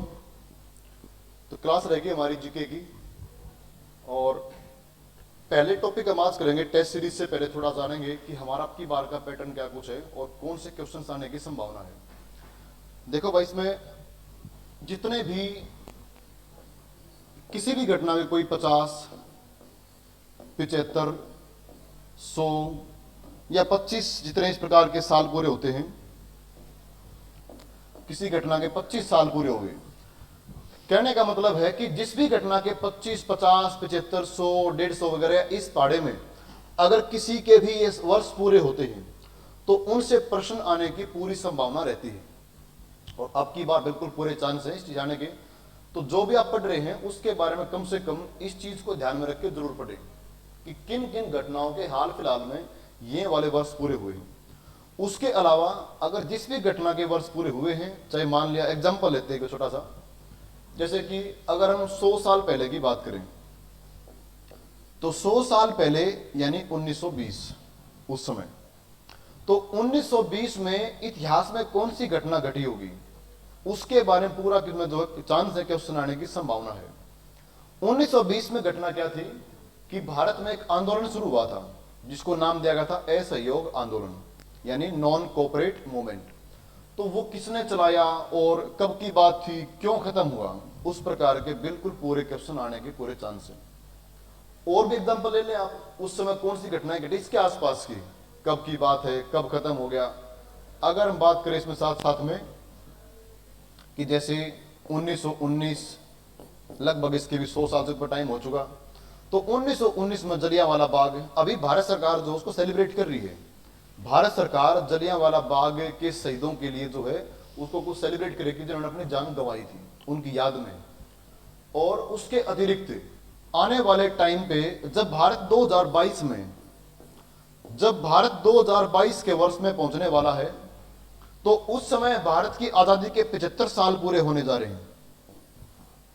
तो क्लास रहेगी हमारी जीके की, और पहले टॉपिक हम आज करेंगे टेस्ट सीरीज से पहले थोड़ा जानेंगे कि हमारा अब की बार का पैटर्न क्या कुछ है और कौन से क्वेश्चंस आने की संभावना है। देखो भाई, इसमें जितने भी किसी भी घटना में कोई 50, 75, 100 या 25 जितने इस प्रकार के साल पूरे होते हैं, किसी घटना के 25 साल पूरे हो गए। कहने का मतलब है कि जिस भी घटना के 25, 50, 75, 100, 150 वगैरह इस पाड़े में अगर किसी के भी ये वर्ष पूरे होते हैं तो उनसे प्रश्न आने की पूरी संभावना रहती है। और अब की बार बिल्कुल पूरे चांस है इस चीज आने के। तो जो भी आप पढ़ रहे हैं उसके बारे में कम से कम इस चीज को ध्यान में रख के जरूर पढ़ें कि किन किन घटनाओं के हाल फिलहाल में ये वाले वर्ष पूरे हुए हैं। उसके अलावा अगर जिस भी घटना के वर्ष पूरे हुए हैं, चाहे मान लिया एग्जाम्पल लेते हैं छोटा सा, जैसे कि अगर हम 100 साल पहले की बात करें तो 100 साल पहले यानी 1920 उस समय, तो 1920 में इतिहास में कौन सी घटना घटी होगी उसके बारे में पूरा किसमें जो चांस है क्वेश्चन आने की संभावना है। 1920 में घटना क्या थी कि भारत में एक आंदोलन शुरू हुआ था जिसको नाम दिया गया था असहयोग आंदोलन, यानी नॉन कोऑपरेट मूवमेंट। तो वो किसने चलाया और कब की बात थी, क्यों खत्म हुआ, उस प्रकार के बिल्कुल पूरे क्वेश्चन आने के पूरे चांस है। और भी एग्जांपल ले लें आप, उस समय कौन सी घटनाएं घटी इसके आसपास की, कब की बात है, कब खत्म हो गया। अगर हम बात करें इसमें साथ साथ में कि जैसे 1919, लगभग इसके भी 100 साल से ऊपर टाइम हो चुका, तो 1919 में जलियांवाला बाग, अभी भारत सरकार जो उसको सेलिब्रेट कर रही है। भारत सरकार जलियांवाला बाग के शहीदों के लिए जो है उसको कुछ सेलिब्रेट करेगी जिन्होंने अपनी जान गंवाई थी उनकी याद में। और उसके अतिरिक्त आने वाले टाइम पे जब भारत 2022 के वर्ष में पहुंचने वाला है, तो उस समय भारत की आजादी के 75 साल पूरे होने जा रहे हैं।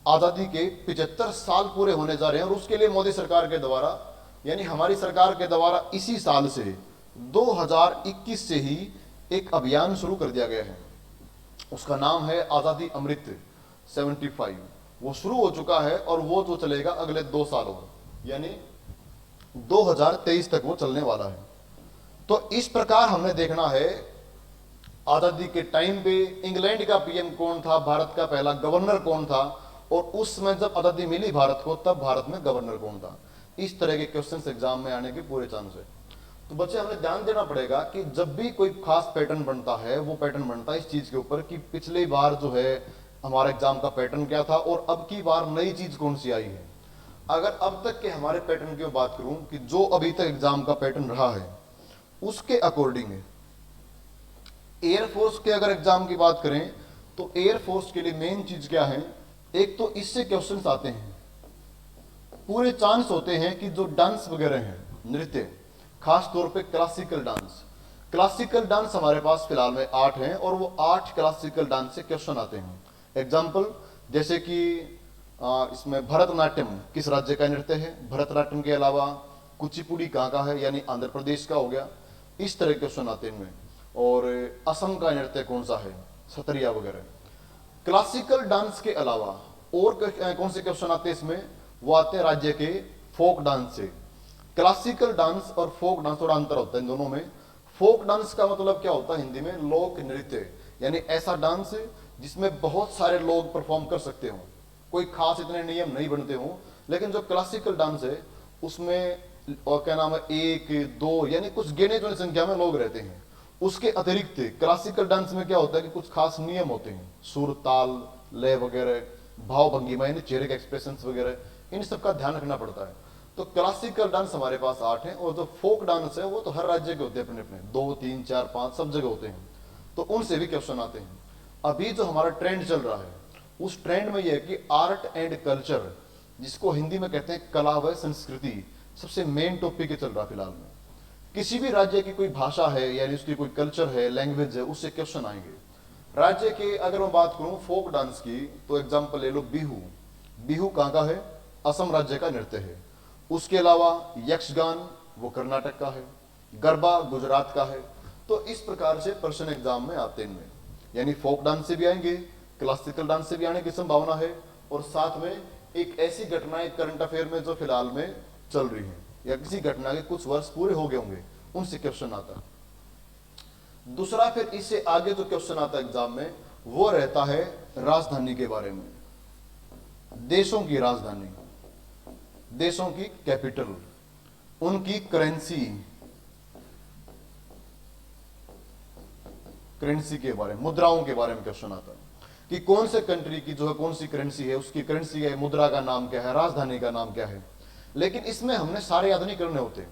आजादी के 75 साल पूरे होने जा रहे हैं, और उसके लिए मोदी सरकार के द्वारा, यानी हमारी सरकार के द्वारा इसी साल से 2021 से ही एक अभियान शुरू कर दिया गया है। उसका नाम है आजादी अमृत 75। वो शुरू हो चुका है और वो जो चलेगा अगले 2 सालों, यानी 2023 तक वो चलने वाला है। तो इस प्रकार हमने देखना है आजादी के टाइम पे इंग्लैंड का पीएम कौन था, भारत का पहला गवर्नर कौन था, और उस समय जब आजादी मिली भारत को तब भारत में गवर्नर कौन था। इस तरह के क्वेश्चंस एग्जाम में आने के पूरे चांस है। तो बच्चे हमें ध्यान देना पड़ेगा कि जब भी कोई खास पैटर्न बनता है वो पैटर्न बनता है इस चीज के ऊपर कि पिछली बार जो है हमारा एग्जाम का पैटर्न क्या था और अब की बार नई चीज कौन सी आई है। अगर अब तक के हमारे पैटर्न की बात करूं कि जो अभी तक एग्जाम का पैटर्न रहा है उसके अकॉर्डिंग एयरफोर्स के अगर एग्जाम की बात करें तो एयरफोर्स के लिए मेन चीज क्या है, एक तो इससे क्वेश्चंस आते हैं, पूरे चांस होते हैं कि जो डांस वगैरह है, नृत्य, खास तौर पे क्लासिकल डांस हमारे पास फिलहाल में 8 हैं और वो 8 क्लासिकल डांस से क्वेश्चन आते हैं। एग्जाम्पल जैसे कि इसमें भरतनाट्यम किस राज्य का नृत्य है, भरतनाट्यम के अलावा कुचिपुड़ी कहाँ का है, यानी आंध्र प्रदेश का हो गया, इस तरह के क्वेश्चन आते हैं इनमें। और असम का नृत्य कौन सा है, सतरिया वगैरह। क्लासिकल डांस के अलावा और कौन से क्वेश्चन आते हैं इसमें, वो आते हैं राज्य के फोक डांस से। क्लासिकल डांस और फोक डांस थोड़ा अंतर होता है इन दोनों में। फोक डांस का मतलब क्या होता है हिंदी में, लोक नृत्य, यानी ऐसा डांस जिसमें बहुत सारे लोग परफॉर्म कर सकते हो, कोई खास इतने नियम नहीं बनते हो। लेकिन जो क्लासिकल डांस है उसमें और क्या नाम है 1, 2 यानी कुछ गिने चुने संख्या में लोग रहते हैं। उसके अतिरिक्त क्लासिकल डांस में क्या होता है कि कुछ खास नियम होते हैं, सुर, ताल, लय वगैरह, भाव भंगिमा यानी चेहरे के एक्सप्रेशंस वगैरह, इन सब का ध्यान रखना पड़ता है। तो क्लासिकल डांस हमारे पास 8 हैं और जो फोक डांस है वो तो हर राज्य के होते हैं अपने अपने, 2, 3, 4, 5 सब जगह होते हैं, तो उनसे भी क्वेश्चन आते हैं। अभी जो हमारा ट्रेंड चल रहा है उस ट्रेंड में यह है कि आर्ट एंड कल्चर, जिसको हिंदी में कहते हैं कला व संस्कृति, सबसे मेन टॉपिक चल रहा फिलहाल में। किसी भी राज्य की कोई भाषा है यानी उसकी कोई कल्चर है, लैंग्वेज है, उससे क्वेश्चन आएंगे। राज्य के अगर मैं बात करूं फोक डांस की तो एग्जांपल ले लो बिहू। बिहू कहाँ का है, असम राज्य का नृत्य है। उसके अलावा यक्षगान वो कर्नाटक का है, गरबा गुजरात का है। तो इस प्रकार से प्रश्न एग्जाम में आते हैं इनमें, यानी फोक डांस से भी आएंगे, क्लासिकल डांस से भी आने की संभावना है, और साथ में एक ऐसी घटना एक करंट अफेयर में जो फिलहाल में चल रही है, या किसी घटना के कुछ वर्ष पूरे हो गए होंगे, उनसे क्वेश्चन आता है। दूसरा फिर इससे आगे जो क्वेश्चन आता है एग्जाम में, वो रहता है राजधानी के बारे में, देशों की राजधानी, देशों की कैपिटल, उनकी करेंसी, करेंसी के बारे में, मुद्राओं के बारे में क्वेश्चन आता है कि कौन से कंट्री की जो है कौन सी करेंसी है, उसकी करेंसी है, मुद्रा का नाम क्या है, राजधानी का नाम क्या है। लेकिन इसमें हमने सारे याद नहीं करने होते,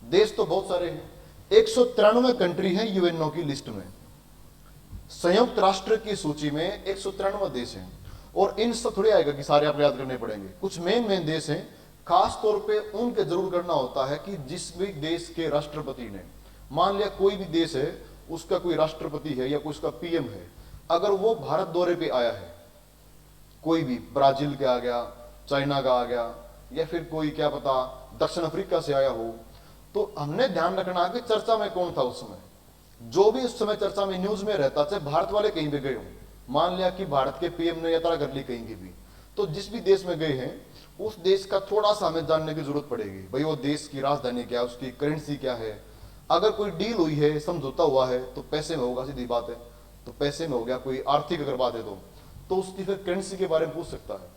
देश तो बहुत सारे हैं, 193 कंट्री है यूएनओ की लिस्ट में, संयुक्त राष्ट्र की सूची में 193 देश हैं, और इन सब थोड़ी आएगा कि सारे आपको याद करने पड़ेंगे। कुछ मेन देश हैं, खास तौर पे उनके जरूर करना होता है कि जिस भी देश के राष्ट्रपति ने, मान लिया कोई भी देश है, उसका कोई राष्ट्रपति है या कोई उसका पीएम है, अगर वो भारत दौरे पे आया है, कोई भी ब्राजील का आ गया, चाइना का आ गया, या फिर कोई क्या पता दक्षिण अफ्रीका से आया हो, तो हमने ध्यान रखना है कि चर्चा में कौन था उस समय, जो भी उस समय चर्चा में न्यूज में रहता, चाहे भारत वाले कहीं भी गए हो, मान लिया कि भारत के पीएम ने यात्रा कर ली कहीं की भी, तो जिस भी देश में गए हैं उस देश का थोड़ा सा हमें जानने की जरूरत पड़ेगी, भाई वो देश की राजधानी क्या है, उसकी करेंसी क्या है, अगर कोई डील हुई है, समझौता हुआ है, तो पैसे में होगा, सीधी बात है, तो पैसे में हो गया। कोई आर्थिक अगर बात है तो उसकी फिर करेंसी के बारे में पूछ सकता है,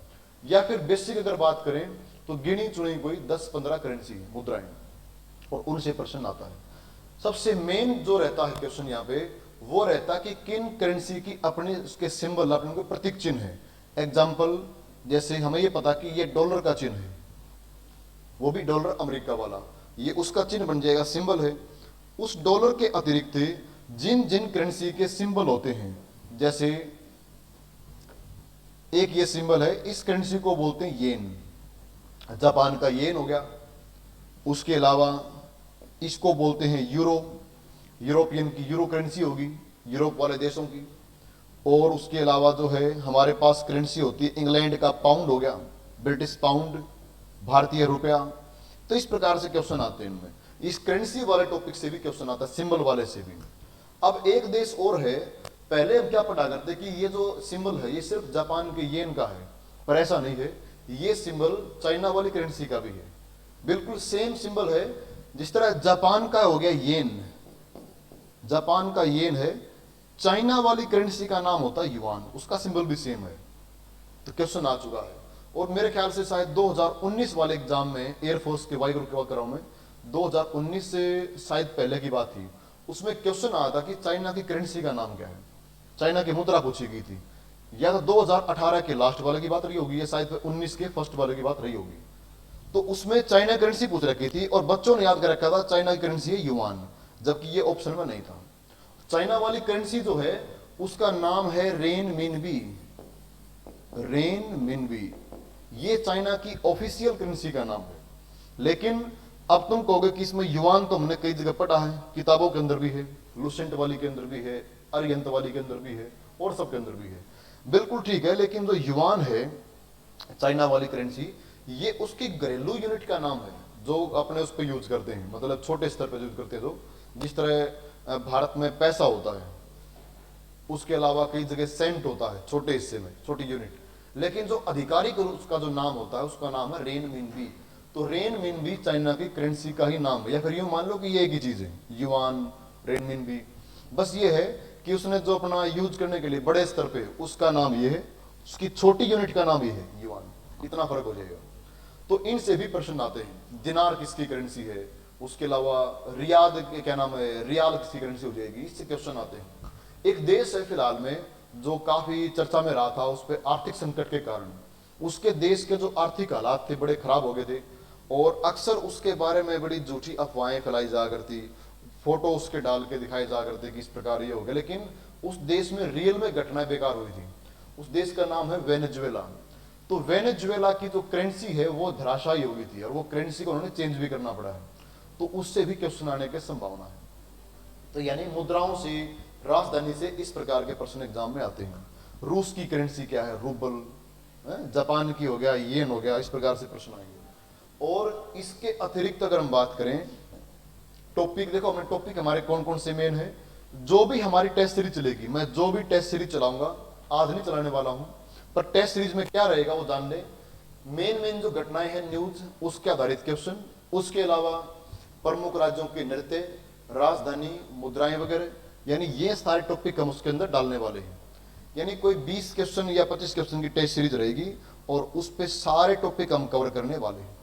या फिर बेसिक अगर बात करें तो गिनी चुनी कोई 10-15 करेंसी मुद्राएं, और उनसे प्रश्न आता है। सबसे मेन जो रहता है क्वेश्चन यहाँ पे, वो रहता है कि किन करेंसी की अपने उसके सिंबल, अपने कोई प्रतीक चिन्ह है। एग्जाम्पल, जैसे हमें ये पता कि ये डॉलर का चिन्ह है, वो भी डॉलर अमेरिका वाला, ये उसका चिन्ह बन जाएगा, सिंबल है। उस डॉलर के अतिरिक्त जिन जिन करेंसी के सिंबल होते हैं, जैसे एक ये सिंबल है, इस करेंसी को बोलते हैं येन, जापान का येन हो गया। उसके अलावा इसको बोलते हैं यूरो, यूरोपियन की यूरो करेंसी होगी, यूरोप वाले देशों की। और उसके अलावा जो है हमारे पास करेंसी होती है, इंग्लैंड का पाउंड हो गया, ब्रिटिश पाउंड, भारतीय रुपया। तो इस प्रकार से क्वेश्चन आते हैं इनमें। इस करेंसी वाले टॉपिक से भी क्वेश्चन आता है, सिंबल वाले से भी। अब एक देश और है, पहले हम क्या पढ़ा करते कि ये जो सिंबल है ये सिर्फ जापान के येन का है, पर ऐसा नहीं है, ये सिंबल चाइना वाली करेंसी का भी है, बिल्कुल सेम सिंबल है। जिस तरह जापान का हो गया येन, जापान का येन है, चाइना वाली करेंसी का नाम होता है युआन, उसका सिंबल भी सेम है। तो क्वेश्चन आ चुका है। और मेरे ख्याल से शायद 2019 वाले एग्जाम में एयरफोर्स के वायु ग्रुप के में 2019 से शायद पहले की बात थी, उसमें क्वेश्चन आया था कि चाइना की करेंसी का नाम क्या है, चाइना की मुद्रा पूछी गई थी। या तो 2018 के लास्ट वाले की बात रही होगी, या शायद 19 के फर्स्ट वाले की बात रही होगी। तो उसमें चाइना करेंसी पूछ रखी थी और बच्चों ने याद कर रखा था चाइना की करेंसी है युआन, जबकि ये ऑप्शन में नहीं था। चाइना वाली करेंसी जो है उसका नाम है रेन मिनबी, रेन मिनबी, ये चाइना की ऑफिशियल करेंसी का नाम है। लेकिन अब तुम कहोगे कि इसमें युआन तो हमने कई जगह पढ़ा है, किताबों के अंदर भी है, लुसेंट वाली के अंदर भी है, अरियंत वाली के अंदर भी है, और सब के अंदर भी है, बिल्कुल ठीक है। लेकिन जो युआन है चाइना वाली करेंसी, ये उसकी घरेलू यूनिट का नाम है जो अपने उस पर यूज करते हैं, मतलब छोटे स्तर पर यूज करते हैं। तो जिस तरह भारत में पैसा होता है, उसके अलावा कई जगह सेंट होता है छोटे हिस्से में, छोटी यूनिट। लेकिन जो आधिकारिक उसका जो नाम होता है उसका नाम है रेन मिनबी। तो रेन मिनबी चाइना की करेंसी का ही नाम है, या फिर यूं मान लो कि ये एक ही चीज है, युआन, रेन मिनबी। बस ये है कि उसने जो अपना यूज करने के लिए बड़े स्तर पे, उसका नाम ये है, उसकी छोटी यूनिट का नाम ये है युआन, इतना फर्क हो जाएगा। तो इनसे भी प्रश्न आते हैं। दिनार किसकी करेंसी है, उसके अलावा रियाद क्या नाम है, रियाल किसकी करेंसी हो जाएगी, इससे क्वेश्चन आते हैं। एक देश है फिलहाल में जो काफी चर्चा में रहा था, उस पर आर्थिक संकट के कारण उसके देश के जो आर्थिक हालात थे बड़े खराब हो गए थे, और अक्सर उसके बारे में बड़ी झूठी अफवाहें फैलाई जा करती, फोटो उसके डाल के दिखाए जा करते कि इस प्रकार ये हो गया। लेकिन उस देश में रियल में घटनाएं बेकार हुई थी। उस देश का नाम है वेनेजुएला। तो वेनेजुएला की जो करेंसी है वो धराशायी हो गई थी, और वो करेंसी को उन्होंने चेंज भी करना पड़ा है। तो उससे भी क्वेश्चन आने की संभावना है। तो यानी मुद्राओं से, राजधानी से इस प्रकार के प्रश्न एग्जाम में आते हैं। रूस की करेंसी क्या है, रूबल, जापान की हो गया, येन हो गया, इस प्रकार से प्रश्न आएंगे। और इसके अतिरिक्त अगर हम बात करें टॉपिक, देखो अपने टॉपिक हमारे कौन कौन से मेन है। जो भी हमारी टेस्ट सीरीज चलेगी, मैं जो भी टेस्ट सीरीज चलाऊंगा आज नहीं चलाने वाला हूं, पर टेस्ट सीरीज में क्या रहेगा वो जान लें। मेन जो घटनाएं हैं न्यूज उसके आधारित क्वेश्चन, उसके अलावा प्रमुख राज्यों के नृत्य, राजधानी, मुद्राएं वगैरह, यानी ये सारे टॉपिक हम उसके अंदर डालने वाले हैं। यानी कोई 20 क्वेश्चन या 25 क्वेश्चन की टेस्ट सीरीज रहेगी और उस पे सारे टॉपिक हम कवर करने वाले हैं।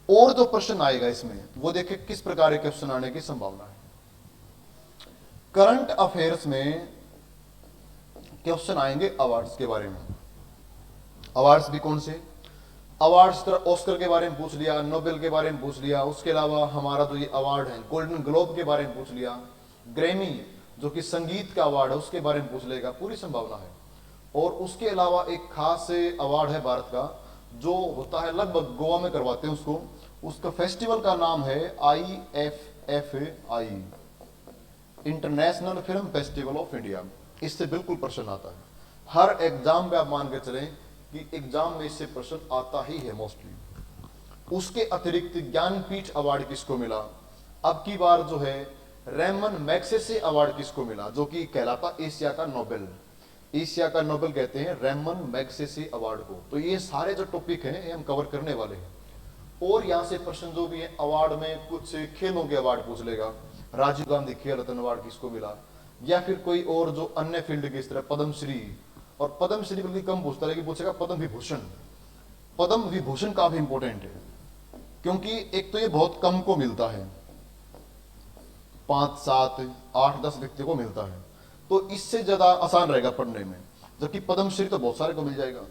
और जो प्रश्न आएगा इसमें वो देखिए किस प्रकार के क्वेश्चन आने की संभावना है। करंट अफेयर्स में क्वेश्चन आएंगे अवार्ड्स के बारे में। अवार्ड्स भी कौन से अवार्ड्स, तरह ऑस्कर के बारे में पूछ लिया, नोबेल के बारे में पूछ लिया, उसके अलावा हमारा जो ये अवार्ड है गोल्डन ग्लोब के बारे में पूछ लिया, ग्रैमी जो कि संगीत का अवार्ड है उसके बारे में पूछ लेगा, पूरी संभावना है। और उसके अलावा एक खास अवार्ड है भारत का जो होता है, लगभग गोवा में करवाते हैं उसको, उसका फेस्टिवल का नाम है IFFI, international film festival of India. इससे बिल्कुल प्रश्न आता है, हर एग्जाम में आप मान के चलें कि एग्जाम में इससे प्रश्न आता ही है मोस्टली। उसके अतिरिक्त ज्ञानपीठ अवार्ड किसको मिला, अब की बार जो है रेमन मैग्सेसे अवार्ड किसको मिला, जो कि कहलाता एशिया का नोबेल, एशिया का नोबेल कहते हैं रेमन मैग्सेसे अवार्ड को। तो ये सारे जो टॉपिक हैं ये हम कवर करने वाले हैं। और यहाँ से प्रश्न जो भी है अवार्ड में कुछ खेलों के अवार्ड पूछ लेगा, राजीव गांधी खेल रत्न अवार्ड किसको मिला, या फिर कोई और जो अन्य फील्ड की इस तरह पद्मश्री, और पद्मश्री बल्कि कम पूछता है, लेकिन पूछेगा पद्म विभूषण। पद्म विभूषण काफी इंपॉर्टेंट है क्योंकि एक तो ये बहुत कम को मिलता है, 5, 7, 8, 10 व्यक्ति को मिलता है, तो इससे ज्यादा आसान रहेगा पढ़ने में। जबकि पद्मश्री तो बहुत सारे को मिल जाएगा।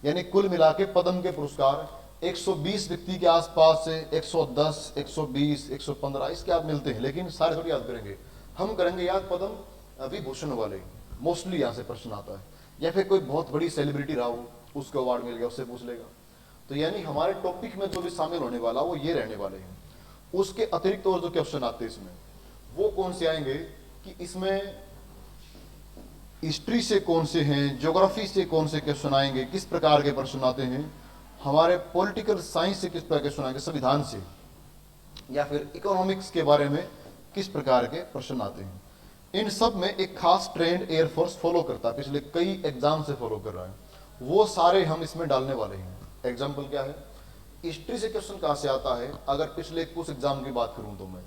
यानी कुल मिला के पद्म के पुरस्कार 120 व्यक्ति के आसपास से 110, 120, 115 इसके आप मिलते हैं, लेकिन सारे थोड़ी याद करेंगे, हम करेंगे याद पद्म विभूषण वाले। मोस्टली यहाँ से प्रश्न आता है, या फिर कोई बहुत बड़ी सेलिब्रिटी रहा हो उसको अवार्ड मिल गया उससे पूछ लेगा। तो यानी हमारे टॉपिक में जो भी शामिल होने वाला वो ये रहने वाले हैं। उसके अतिरिक्त और जो क्वेश्चन आते हैं इसमें वो कौन से आएंगे कि इसमें हिस्ट्री से कौन से हैं, ज्योग्राफी से कौन से क्वेश्चन आएंगे, किस प्रकार के प्रश्न आते हैं, हमारे पॉलिटिकल साइंस से किस प्रकार के क्वेश्चन आएंगे, संविधान से, या फिर इकोनॉमिक्स के बारे में किस प्रकार के प्रश्न आते हैं। इन सब में एक खास ट्रेंड एयरफोर्स फॉलो करता है, पिछले कई एग्जाम से फॉलो कर रहा है, वो सारे हम इसमें डालने वाले हैं। एग्जाम्पल क्या है, हिस्ट्री से क्वेश्चन कहां से आता है, अगर पिछले कुछ एग्जाम की बात करूं तो मैं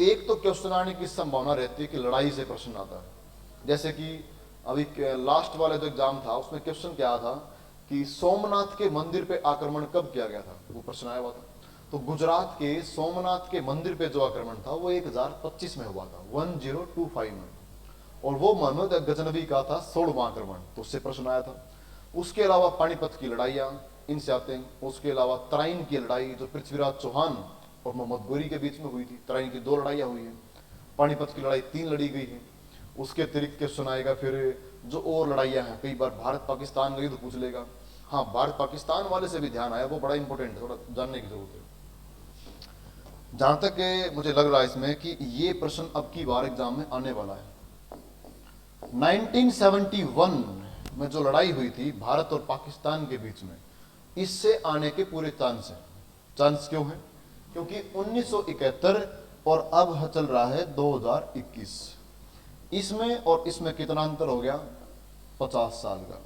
एक तो क्वेश्चन आने की संभावना रहती है कि लड़ाई से प्रश्न आता है। जैसे कि अभी लास्ट वाले जो एग्जाम था उसमें क्वेश्चन क्या था कि सोमनाथ के मंदिर पे आक्रमण कब किया गया था, वो प्रश्न आया हुआ था। तो गुजरात के सोमनाथ के मंदिर पे जो आक्रमण था वो 1025 में हुआ था, 1025 में, और वो मोहम्मद गजनवी का था 16वां आक्रमण, तो उससे प्रश्न आया था। उसके अलावा पानीपत की लड़ाइयाँ इनसे आते हैं। उसके अलावा तराइन की लड़ाई जो पृथ्वीराज चौहान और मोहम्मद गोरी के बीच में हुई थी, तराइन की 2 लड़ाइयाँ हुई हैं, पानीपत की लड़ाई 3 लड़ी गई है। उसके अतिरिक्त क्वेश्चन आएगा फिर जो और लड़ाइयाँ हैं, कई बार भारत पाकिस्तान का युद्ध पूछ लेगा। हाँ, भारत पाकिस्तान वाले से भी ध्यान आया, वो बड़ा इंपॉर्टेंट है, थोड़ा जानने की जरूरत है। जहां तक मुझे लग रहा है इसमें कि ये प्रश्न अब की बार एग्जाम में आने वाला है। 1971 में जो लड़ाई हुई थी भारत और पाकिस्तान के बीच में, इससे आने के पूरे चांस हैं। चांस क्यों है? क्योंकि 1971 और अब चल रहा है 2021, इसमें और इसमें कितना अंतर हो गया? 50 साल का।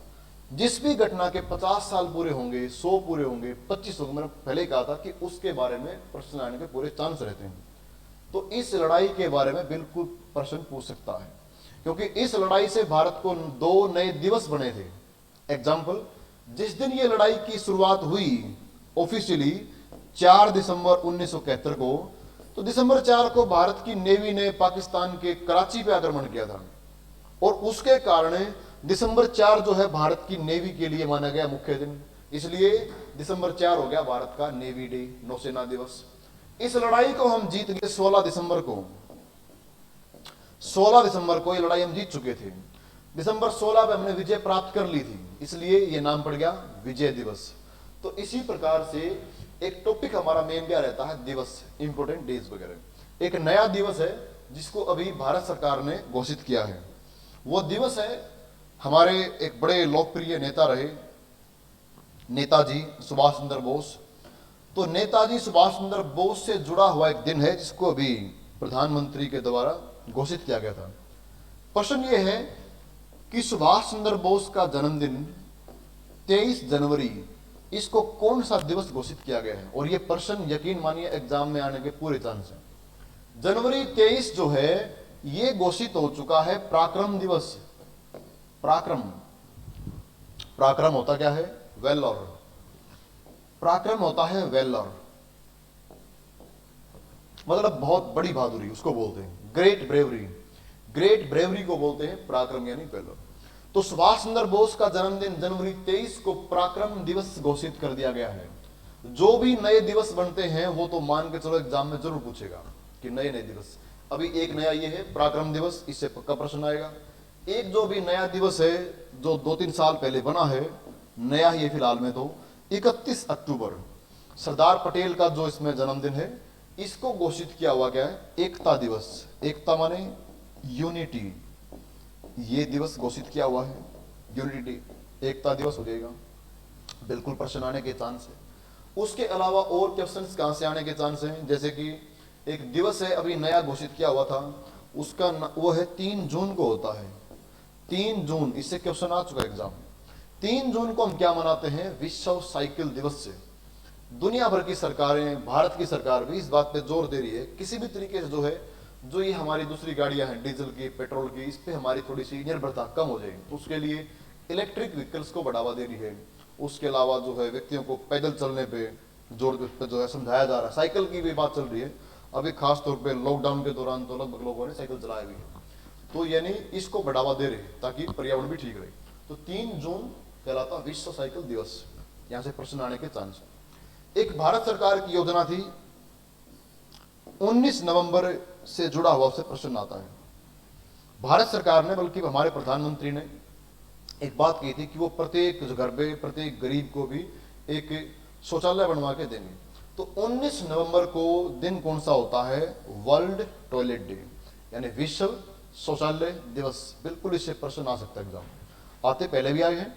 जिस भी घटना के 50 साल पूरे होंगे, 100 पूरे होंगे, 25 होंगे, मैंने पहले ही कहा था कि उसके बारे में प्रश्न आने के पूरे चांस रहते हैं। तो इस लड़ाई के बारे में बिल्कुल प्रश्न पूछ सकता है, क्योंकि इस लड़ाई से भारत को 2 नए दिवस बने थे। एग्जाम्पल, जिस दिन ये लड़ाई की शुरुआत हुई ऑफिशियली 4 दिसंबर 1971 को, तो दिसंबर 4 को भारत की नेवी ने पाकिस्तान के कराची पे आक्रमण किया था, और उसके कारण दिसंबर 4 जो है भारत की नेवी के लिए माना गया मुख्य दिन, इसलिए दिसंबर 4 हो गया भारत का नेवी डे, नौसेना दिवस। इस लड़ाई को हम जीत गए 16 दिसंबर को। 16 दिसंबर को ये लड़ाई हम जीत चुके थे। दिसंबर 16 पे हमने विजय प्राप्त कर ली थी, इसलिए ये नाम पड़ गया विजय दिवस। तो इसी प्रकार से एक टॉपिक हमारा मेन क्या रहता है? दिवस, इंपोर्टेंट डेज वगैरह। एक नया दिवस है जिसको अभी भारत सरकार ने घोषित किया है। वो दिवस है हमारे एक बड़े लोकप्रिय नेता रहे नेताजी सुभाष चंद्र बोस। तो नेताजी सुभाष चंद्र बोस से जुड़ा हुआ एक दिन है जिसको अभी प्रधानमंत्री के द्वारा घोषित किया गया था। प्रश्न ये है कि सुभाष चंद्र बोस का जन्मदिन 23 जनवरी इसको कौन सा दिवस घोषित किया गया है। और ये प्रश्न यकीन मानिए एग्जाम में आने के पूरे चांस है। जनवरी 23 जो है ये घोषित हो चुका है पराक्रम दिवस। पराक्रम, पराक्रम होता क्या है? वेलर। पराक्रम होता है वेलर, मतलब बहुत बड़ी बहादुरी, उसको बोलते हैं ग्रेट ब्रेवरी। ग्रेट ब्रेवरी को बोलते हैं पराक्रम यानी वेलर। तो सुभाष चंद्र बोस का जन्मदिन जनवरी 23 को पराक्रम दिवस घोषित कर दिया गया है। जो भी नए दिवस बनते हैं वो तो मान के चलो एग्जाम में जरूर पूछेगा कि नए नए दिवस। अभी एक नया ये है पराक्रम दिवस, इससे पक्का प्रश्न आएगा। एक जो भी नया दिवस है जो 2-3 साल पहले बना है, नया ही है फिलहाल में, तो 31 अक्टूबर सरदार पटेल का जो इसमें जन्मदिन है इसको घोषित किया हुआ गया है एकता दिवस। एकता माने यूनिटी, ये दिवस घोषित किया हुआ है यूनिटी, एकता दिवस हो जाएगा। बिल्कुल प्रश्न आने के चांस है। उसके अलावा और क्वेश्चंस कहां से आने के चांस हैं? जैसे कि एक दिवस है अभी नया घोषित किया हुआ था, उसका वो है 3 जून को होता है। 3 जून, इससे क्वेश्चन आ चुका एग्जाम। 3 जून को हम क्या मनाते हैं? विश्व साइकिल दिवस से। दुनिया भर की सरकारें, भारत की सरकार भी इस बात पे जोर दे रही है किसी भी तरीके से जो है, जो ये हमारी दूसरी गाड़ियां हैं डीजल की, पेट्रोल की, इस पे हमारी थोड़ी सी निर्भरता कम हो जाएगी। उसके लिए इलेक्ट्रिक व्हीकल्स को बढ़ावा दे रही है। उसके अलावा जो है व्यक्तियों को पैदल चलने पे जोर पे जो है समझाया जा रहा है। साइकिल की भी बात चल रही है अभी, खास तौर पे लॉकडाउन के दौरान तो लगभग लोगों ने साइकिल चलाया भी है। तो यानी इसको बढ़ावा दे रहे ताकि पर्यावरण भी ठीक रहे। तो 3 जून कहलाता विश्व साइकिल दिवस। यहां से प्रश्न आने के चांस है। एक भारत सरकार की योजना थी 19 नवंबर से जुड़ा हुआ, उससे प्रश्न आता है। भारत सरकार ने, बल्कि हमारे प्रधानमंत्री ने एक बात कही थी कि वो प्रत्येक घर पे, प्रत्येक गरीब को भी एक शौचालय बनवा के देंगे। तो 19 नवंबर को दिन कौन सा होता है? वर्ल्ड टॉयलेट डे, यानी विश्व शौचालय दिवस। बिल्कुल इससे प्रश्न आ सकता है एग्जाम, आते पहले भी आए हैं।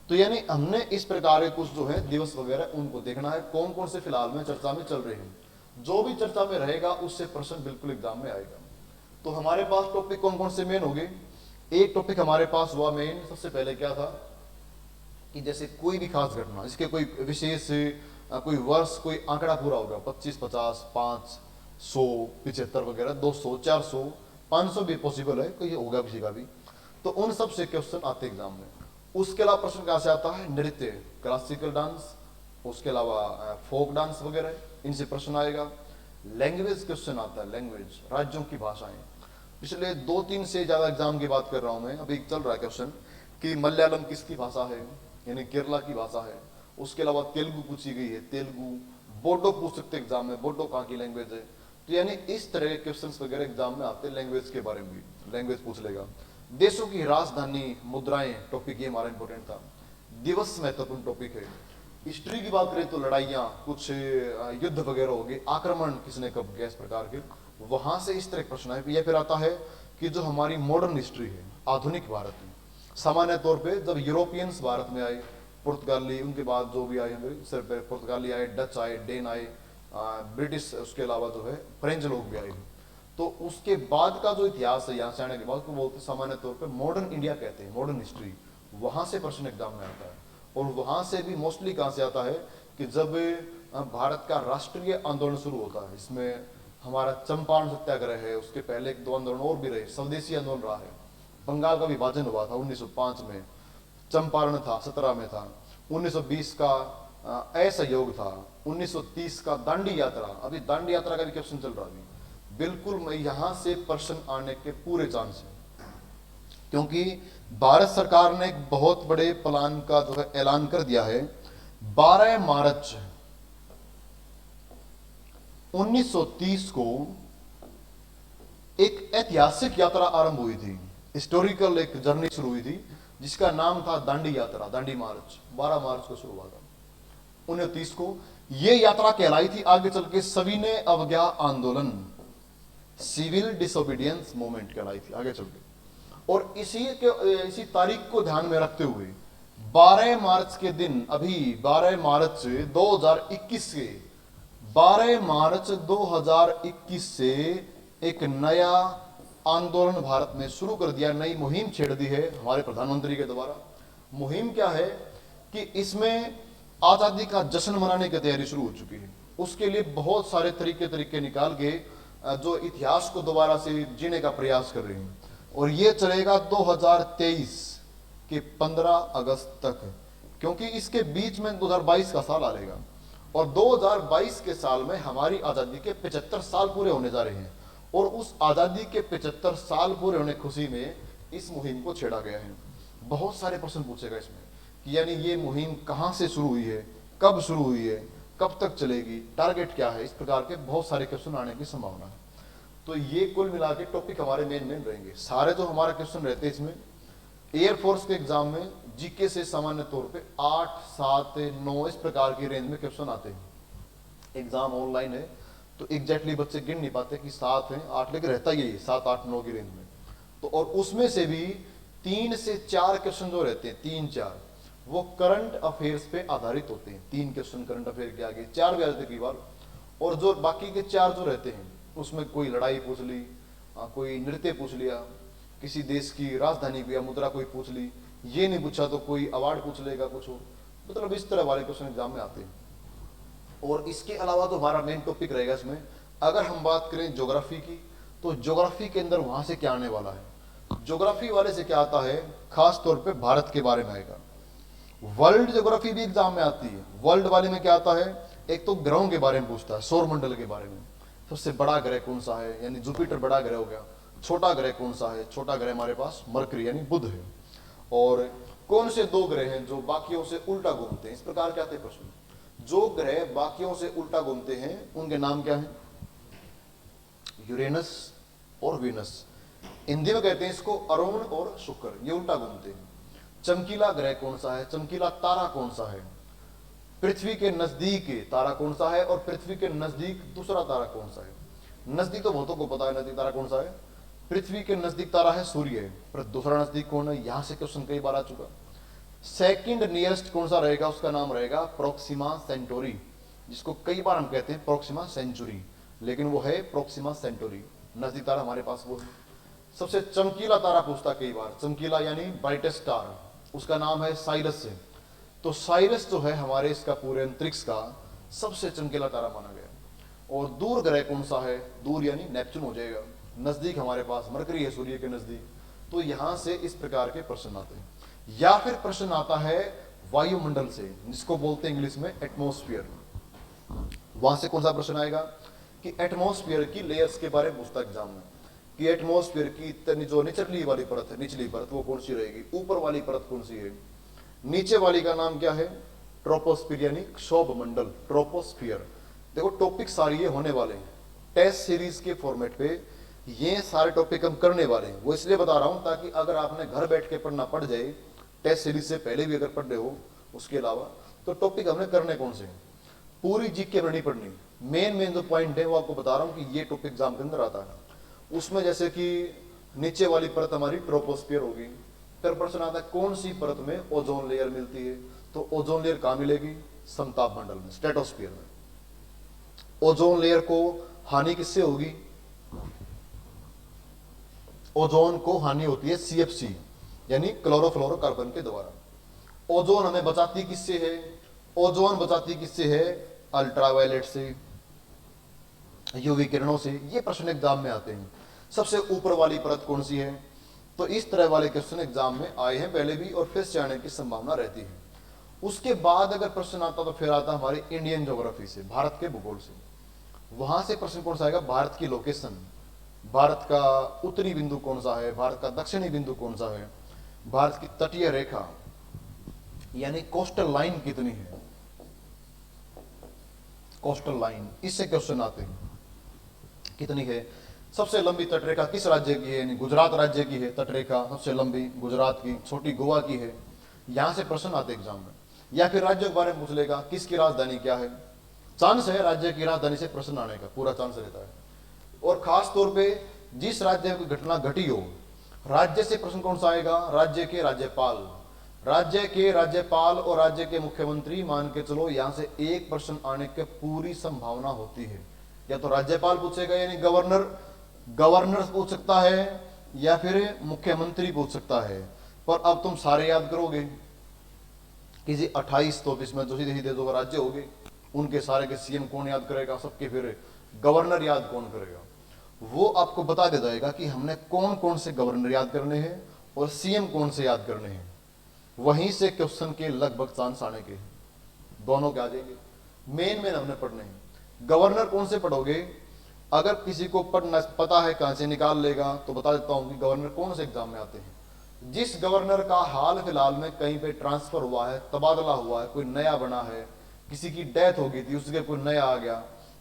तो यानी हमने इस प्रकार के कुछ जो है दिवस वगैरह उनको देखना है कौन कौन से फिलहाल में चर्चा में चल रहे हैं। जो भी चर्चा में रहेगा उससे प्रश्न बिल्कुल एग्जाम में आएगा। तो हमारे पास टॉपिक कौन कौन से मेन होंगे? एक टॉपिक हमारे पास हुआ मेन, सबसे पहले क्या था कि जैसे कोई भी खास घटना, इसके कोई विशेष कोई वर्ष, कोई आंकड़ा पूरा होगा, 25, 50, 500, 75 वगैरह, 200, 400, 500 भी पॉसिबल है, कोई होगा किसी का भी। तो उन सब से क्वेश्चन आते एग्जाम में। उसके अलावा प्रश्न कहां से आता है? नृत्य, क्लासिकल डांस, उसके अलावा फोक डांस वगैरह, इनसे प्रश्न आएगा। लैंग्वेज क्वेश्चन आता है, लैंग्वेज, राज्यों की भाषाएं। पिछले 2-3 से ज्यादा एग्जाम की बात कर रहा हूं मैं, अभी चल रहा है क्वेश्चन कि मलयालम किसकी भाषा है, यानी केरला की भाषा है। उसके अलावा तेलुगु पूछी गई है, तेलुगु। बोडो पूछ सकते एग्जाम में, बोडो कहाँ की लैंग्वेज है। तो यानी इस तरह के क्वेश्चंस वगैरह एग्जाम में आते हैं। लैंग्वेज के बारे में भी लैंग्वेज पूछ लेगा। देशों की राजधानी, मुद्राएं, टॉपिक ये हमारा इंपॉर्टेंट था। दिवस महत्वपूर्ण टॉपिक है। हिस्ट्री की बात करें तो लड़ाइयाँ, कुछ युद्ध वगैरह हो गए, आक्रमण किसने कब किया, इस प्रकार के, वहां से इस तरह प्रश्न है। यह फिर आता है कि जो हमारी मॉडर्न हिस्ट्री है, आधुनिक भारत में, सामान्य तौर पे जब यूरोपियंस भारत में आए, पुर्तगाली, उनके बाद जो भी आए सिर पे पुर्तगाली आए, डच आए, डेन आए, ब्रिटिश, उसके अलावा जो है फ्रेंच लोग भी आए। तो उसके बाद का जो इतिहास है यहाँ से आने के बाद को बोलते सामान्य तौर पे मॉडर्न इंडिया कहते हैं, मॉडर्न हिस्ट्री। वहां से प्रश्न एग्जाम में आता है। और वहां से भी मोस्टली कहां से आता है कि जब भारत का राष्ट्रीय आंदोलन शुरू होता है, इसमें हमारा चंपारण सत्याग्रह है, उसके पहले 1-2 आंदोलन और भी रहे, स्वदेशी आंदोलन रहा है। बंगाल का विभाजन हुआ था 1905 में, चंपारण था 17 में था, 1920 का असहयोग था, 1930 का दांडी यात्रा, अभी दांडी यात्रा का भी क्वेश्चन चल रहा है। बिल्कुल मैं यहां से प्रश्न आने के पूरे चांस है, क्योंकि भारत सरकार ने एक बहुत बड़े प्लान का जो है ऐलान कर दिया है। 12 मार्च 1930 को एक ऐतिहासिक यात्रा आरंभ हुई थी, हिस्टोरिकल एक जर्नी शुरू हुई थी, जिसका नाम था दांडी यात्रा, दांडी मार्च। 12 मार्च को शुरू हुआ था 1930 को। यह यात्रा कहलाई थी आगे चल के सविनय अवज्ञा आंदोलन, सिविल डिसोबीडियंस मूवमेंट कहलाई थी आगे चल के। और इसी तारीख को ध्यान में रखते हुए 12 मार्च के दिन, अभी 12 मार्च 2021 से 12 मार्च 2021 से एक नया आंदोलन भारत में शुरू कर दिया, नई मुहिम छेड़ दी है हमारे प्रधानमंत्री के द्वारा। मुहिम क्या है कि इसमें आजादी का जश्न मनाने की तैयारी शुरू हो चुकी है। उसके लिए बहुत सारे तरीके निकाल के जो इतिहास को दोबारा से जीने का प्रयास कर रहे हैं, और ये चलेगा 2023 के 15 अगस्त तक, क्योंकि इसके बीच में 2022 का साल आएगा, और 2022 के साल में हमारी आजादी के 75 साल पूरे होने जा रहे हैं, और उस आजादी के 75 साल पूरे होने खुशी में इस मुहिम को छेड़ा गया है। बहुत सारे प्रश्न पूछेगा इसमें कि यानी ये मुहिम कहाँ से शुरू हुई है, कब शुरू हुई है, कब तक चलेगी, टारगेट क्या है, इस प्रकार के बहुत सारे क्वेश्चन आने की संभावना है। तो ये कुल मिला के टॉपिक हमारे मेन रहेंगे। सारे जो हमारे क्वेश्चन रहते हैं इसमें एयरफोर्स के एग्जाम में जीके से सामान्य तौर पे 8, 7, 9 इस प्रकार की रेंज में क्वेश्चन आते हैं। एग्जाम ऑनलाइन है तो एग्जैक्टली बच्चे गिन नहीं पाते कि 7 है 8, लेकिन रहता यही 7, 8, 9 की रेंज में। तो और उसमें से भी 3 से 4 क्वेश्चन जो रहते हैं, 3, 4 वो करंट अफेयर्स पे आधारित होते हैं। 3 क्वेश्चन करंट अफेयर के आगे 4 भी आते कई बार, और जो बाकी के 4 जो रहते हैं उसमें कोई लड़ाई पूछ ली, कोई नृत्य पूछ लिया, किसी देश की राजधानी या मुद्रा कोई पूछ ली, ये नहीं पूछा तो कोई अवार्ड पूछ लेगा कुछ हो, मतलब इस तरह वाले क्वेश्चन एग्जाम में आते हैं। और इसके अलावा तो हमारा मेन टॉपिक रहेगा इसमें, अगर हम बात करें ज्योग्राफी की, तो ज्योग्राफी के अंदर वहां से क्या आने वाला है। ज्योग्राफी वाले से क्या आता है, खास तौर पे भारत के बारे में आएगा। वर्ल्ड ज्योग्राफी भी एग्जाम में आती है। वर्ल्ड वाले में क्या आता है, एक तो ग्रहों के बारे में पूछता है, सौर मंडल के बारे में, सबसे बड़ा ग्रह कौन सा है, यानी जुपिटर बड़ा ग्रह हो गया। छोटा ग्रह कौन सा है, छोटा ग्रह हमारे पास मरकरी यानी बुध है। और कौन से 2 ग्रह हैं जो बाकियों से उल्टा घूमते हैं, इस प्रकार के आते हैं प्रश्न। जो ग्रह बाकियों से उल्टा घूमते हैं उनके नाम क्या हैं, यूरेनस और वीनस। हिंदी में कहते हैं इसको अरुण और शुक्र, ये उल्टा घूमते हैं। चमकीला ग्रह कौन सा है, चमकीला तारा कौन सा है, पृथ्वी के नजदीक तारा कौन सा है, और पृथ्वी के नजदीक दूसरा तारा कौन सा है। नजदीक तो बहुतों को पता है नजदीक तारा कौन सा है, पृथ्वी के नजदीक तारा है सूर्य है, पर दूसरा नजदीक कौन है, यहां से क्वेश्चन कई बार आ चुका। सेकंड नियरेस्ट कौन सा रहेगा, उसका नाम रहेगा प्रोक्सिमा सेंटोरी, जिसको कई बार हम कहते हैं प्रोक्सिमा सेंचुरी, लेकिन वो है प्रोक्सिमा सेंटोरी। नजदीक तारा हमारे पास वो है। सबसे चमकीला तारा पूछता कई बार, चमकीला यानी ब्राइटेस्ट स्टार, उसका नाम है साइरस है। तो साइरस जो है हमारे इसका पूरे अंतरिक्ष का सबसे चमकीला तारा माना गया। और दूर ग्रह कौन सा है, दूर यानी नेपच्यून हो जाएगा, नजदीक हमारे पास मरकरी है सूर्य के नजदीक। तो यहां से इस प्रकार के प्रश्न आते हैं। या फिर प्रश्न आता है वायुमंडल से, जिसको बोलते हैं इंग्लिश में एटमॉस्फेयर। वहां से कौन सा प्रश्न आएगा कि एटमॉस्फेयर की लेयर्स के बारे में पूछता एग्जाम में, कि एटमॉस्फेयर की जो निचली वाली परत है, निचली परत वो कौन सी रहेगी, ऊपर वाली परत कौन सी है, नीचे वाली का नाम क्या है, ट्रोपोस्फीयर यानी क्षोभ मंडल, ट्रोपोस्फीयर। देखो टॉपिक सारे ये होने वाले हैं टेस्ट सीरीज के फॉर्मेट पे, ये सारे टॉपिक हम करने वाले हैं। वो इसलिए बता रहा हूं ताकि अगर आपने घर बैठ के पढ़ना पड़ जाए, टेस्ट सीरीज से पहले भी अगर पढ़ रहे हो उसके अलावा, तो टॉपिक हमने करने कौन से हैं, पूरी जीके में नहीं पढ़नी। मेन जो पॉइंट है वो आपको बता रहा हूं कि ये टॉपिक एग्जाम के अंदर आता है। उसमें जैसे कि नीचे वाली परत हमारी ट्रोपोस्फीयर होगी, फिर प्रश्न आता है कौन सी परत में ओजोन लेयर मिलती है, तो ओजोन लेयर कहां मिलेगी, समताप मंडल में, स्ट्रेटोस्फीयर में। ओजोन लेयर को हानि किससे होगी, ओजोन को हानि होती है CFC यानी क्लोरोफ्लोरोकार्बन के द्वारा। ओजोन हमें बचाती किससे है, ओजोन बचाती किससे है, अल्ट्रावायलेट से, यूवी किरणों से। ये प्रश्न एग्जाम में आते हैं। सबसे ऊपर वाली परत कौन सी है, तो इस तरह वाले क्वेश्चन एग्जाम में आए हैं पहले भी, और फिर से आने की संभावना रहती है। उसके बाद अगर प्रश्न आता तो फिर आता हमारे इंडियन ज्योग्राफी से, भारत के भूगोल से। वहां से प्रश्न कौन सा आएगा, भारत की लोकेशन, भारत का उत्तरी बिंदु कौन सा है, भारत का दक्षिणी बिंदु कौन सा है, भारत की तटीय रेखा यानी कोस्टल लाइन कितनी है, कोस्टल लाइन, इससे क्वेश्चन आते हैं कितनी है। सबसे लंबी तटरेखा किस राज्य की है, यानी गुजरात राज्य की है तटरेखा सबसे लंबी, गुजरात की, छोटी गोवा की है। यहां से प्रश्न आते एग्जाम में। या फिर राज्य के बारे में पूछ लेगा, किसकी राजधानी क्या है, चांस है राज्य की राजधानी से प्रश्न आने का, पूरा चांस रहता है। और खास तौर पे जिस राज्य की घटना घटी हो, राज्य से प्रश्न कौन सा आएगा, राज्य के राज्यपाल, राज्य के राज्यपाल और राज्य के मुख्यमंत्री, मान के चलो यहां से एक प्रश्न आने की पूरी संभावना होती है। या तो राज्यपाल पूछेगा यानी गवर्नर गवर्नर पूछ सकता है या फिर मुख्यमंत्री पूछ सकता है। पर अब तुम सारे याद करोगे, किसी 28 तो इसमें जो सीधे सीधे जो राज्य हो गए उनके सारे के सीएम कौन याद करेगा, सबके फिर गवर्नर याद कौन करेगा। वो आपको बता दे जाएगा कि हमने कौन कौन से गवर्नर याद करने हैं और सीएम कौन से याद करने हैं। वहीं से क्वेश्चन के लगभग चांस आने के दोनों के आ जाएंगे। मेन हमने पढ़ने हैं। गवर्नर कौन से पढ़ोगे, अगर किसी को पढ़ना पता है कहां से निकाल लेगा तो बता देता हूं कि गवर्नर कौन से एग्जाम में आते हैं। जिस गवर्नर का हाल फिलहाल में कहीं पे ट्रांसफर हुआ है, तबादला हुआ है, कोई नया बना है, किसी की डेथ हो गई थी उसके कोई नया आ गया,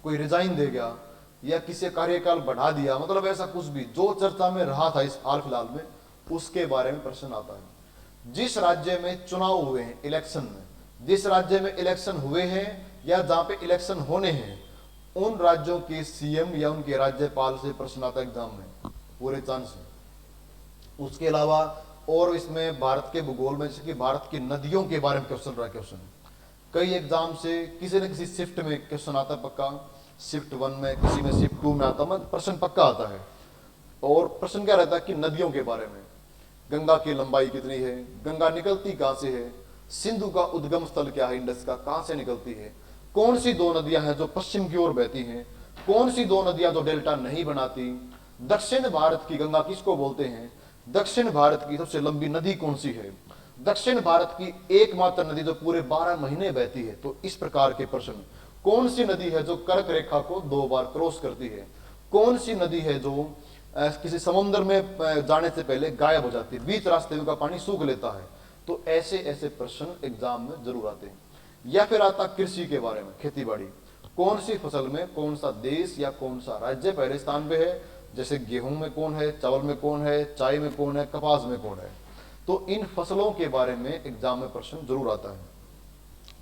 कोई रिजाइन दे गया या किसी कार्यकाल बढ़ा दिया, मतलब ऐसा कुछ भी जो चर्चा में रहा था इस हाल फिलहाल में, उसके बारे में प्रश्न आता है। जिस राज्य में चुनाव हुए हैं, इलेक्शन में जिस राज्य में इलेक्शन हुए हैं या जहां पे इलेक्शन होने हैं, उन राज्यों के सीएम या उनके राज्यपाल से प्रश्न आता है एग्जाम में, पूरे चांस है। उसके अलावा और इसमें भारत के भूगोल में, जैसे कि भारत की नदियों के बारे में क्वेश्चन रहा, क्वेश्चन कई एग्जाम से किसी न किसी शिफ्ट में क्वेश्चन आता है पक्का, शिफ्ट 1 में, किसी में शिफ्ट 2 में आता है, प्रश्न पक्का आता है। और प्रश्न क्या रहता है कि नदियों के बारे में, गंगा की लंबाई कितनी है, गंगा निकलती कहां से है, सिंधु का उद्गम स्थल क्या है, इंडस का कहां से निकलती है, कौन सी दो नदियां हैं जो पश्चिम की ओर बहती हैं, कौन सी दो नदियां जो डेल्टा नहीं बनाती, दक्षिण भारत की गंगा किसको बोलते हैं, दक्षिण भारत की सबसे लंबी नदी कौन सी है, दक्षिण भारत की एकमात्र नदी जो पूरे 12 महीने बहती है। तो इस प्रकार के प्रश्न, कौन सी नदी है जो कर्क रेखा को 2 बार क्रॉस करती है, कौन सी नदी है जो किसी समुद्र में जाने से पहले गायब हो जाती है, बीच रास्ते में का पानी सूख लेता है। तो ऐसे ऐसे प्रश्न एग्जाम में जरूर आते हैं। या फिर आता कृषि के बारे में, खेती बाड़ी, कौन सी फसल में कौन सा देश या कौन सा राज्य पहले स्थान पे है, जैसे गेहूं में कौन है, चावल में कौन है, चाय में कौन है, कपास में कौन है। तो इन फसलों के बारे में एग्जाम में प्रश्न जरूर आता है।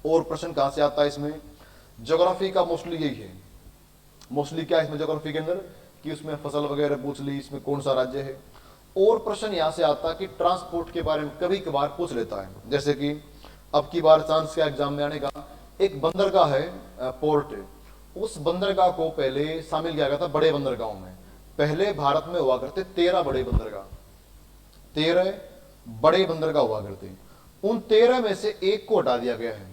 और प्रश्न कहां से आता है इसमें, ज्योग्राफी का मोस्टली यही है। मोस्टली क्या है इसमें ज्योग्राफी के अंदर कि उसमें फसल वगैरह पूछ ली, इसमें कौन सा राज्य है। और प्रश्न यहां से आता है कि ट्रांसपोर्ट के बारे में कभी कभार पूछ लेता है, जैसे कि अब की बार चांस का एग्जाम में आने का, एक बंदरगाह है, पोर्ट, उस बंदरगाह को पहले शामिल किया गया था बड़े बंदरगाहों में। पहले भारत में हुआ करते 13 बड़े बंदरगाह, 13 बड़े बंदरगाह हुआ करते, उन 13 में से एक को हटा दिया गया है।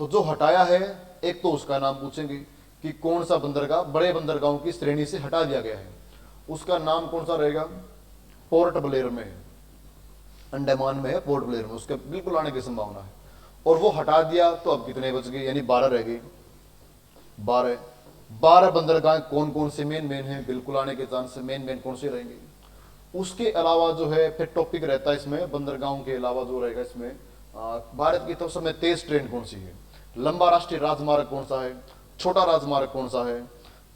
तो जो हटाया है, एक तो उसका नाम पूछेंगे कि कौन सा बंदरगाह बड़े बंदरगाहों की श्रेणी से हटा दिया गया है, उसका नाम कौन सा रहेगा, पोर्ट ब्लेयर में है, अंडमान में है, पोर्ट ब्लेयर में उसके बिल्कुल आने की संभावना है। और वो हटा दिया तो अब कितने बच गए, यानी 12 रह गए। 12 बंदरगाह कौन कौन से मेन हैं, बिल्कुल आने के चांस मेन कौन से रहेंगे। उसके अलावा जो है फिर टॉपिक रहता है इसमें, बंदरगाहों के अलावा जो रहेगा इसमें, भारत की तरफ से तेज ट्रेन कौन सी है, लंबा राष्ट्रीय राजमार्ग कौन सा है, छोटा राजमार्ग कौन सा है,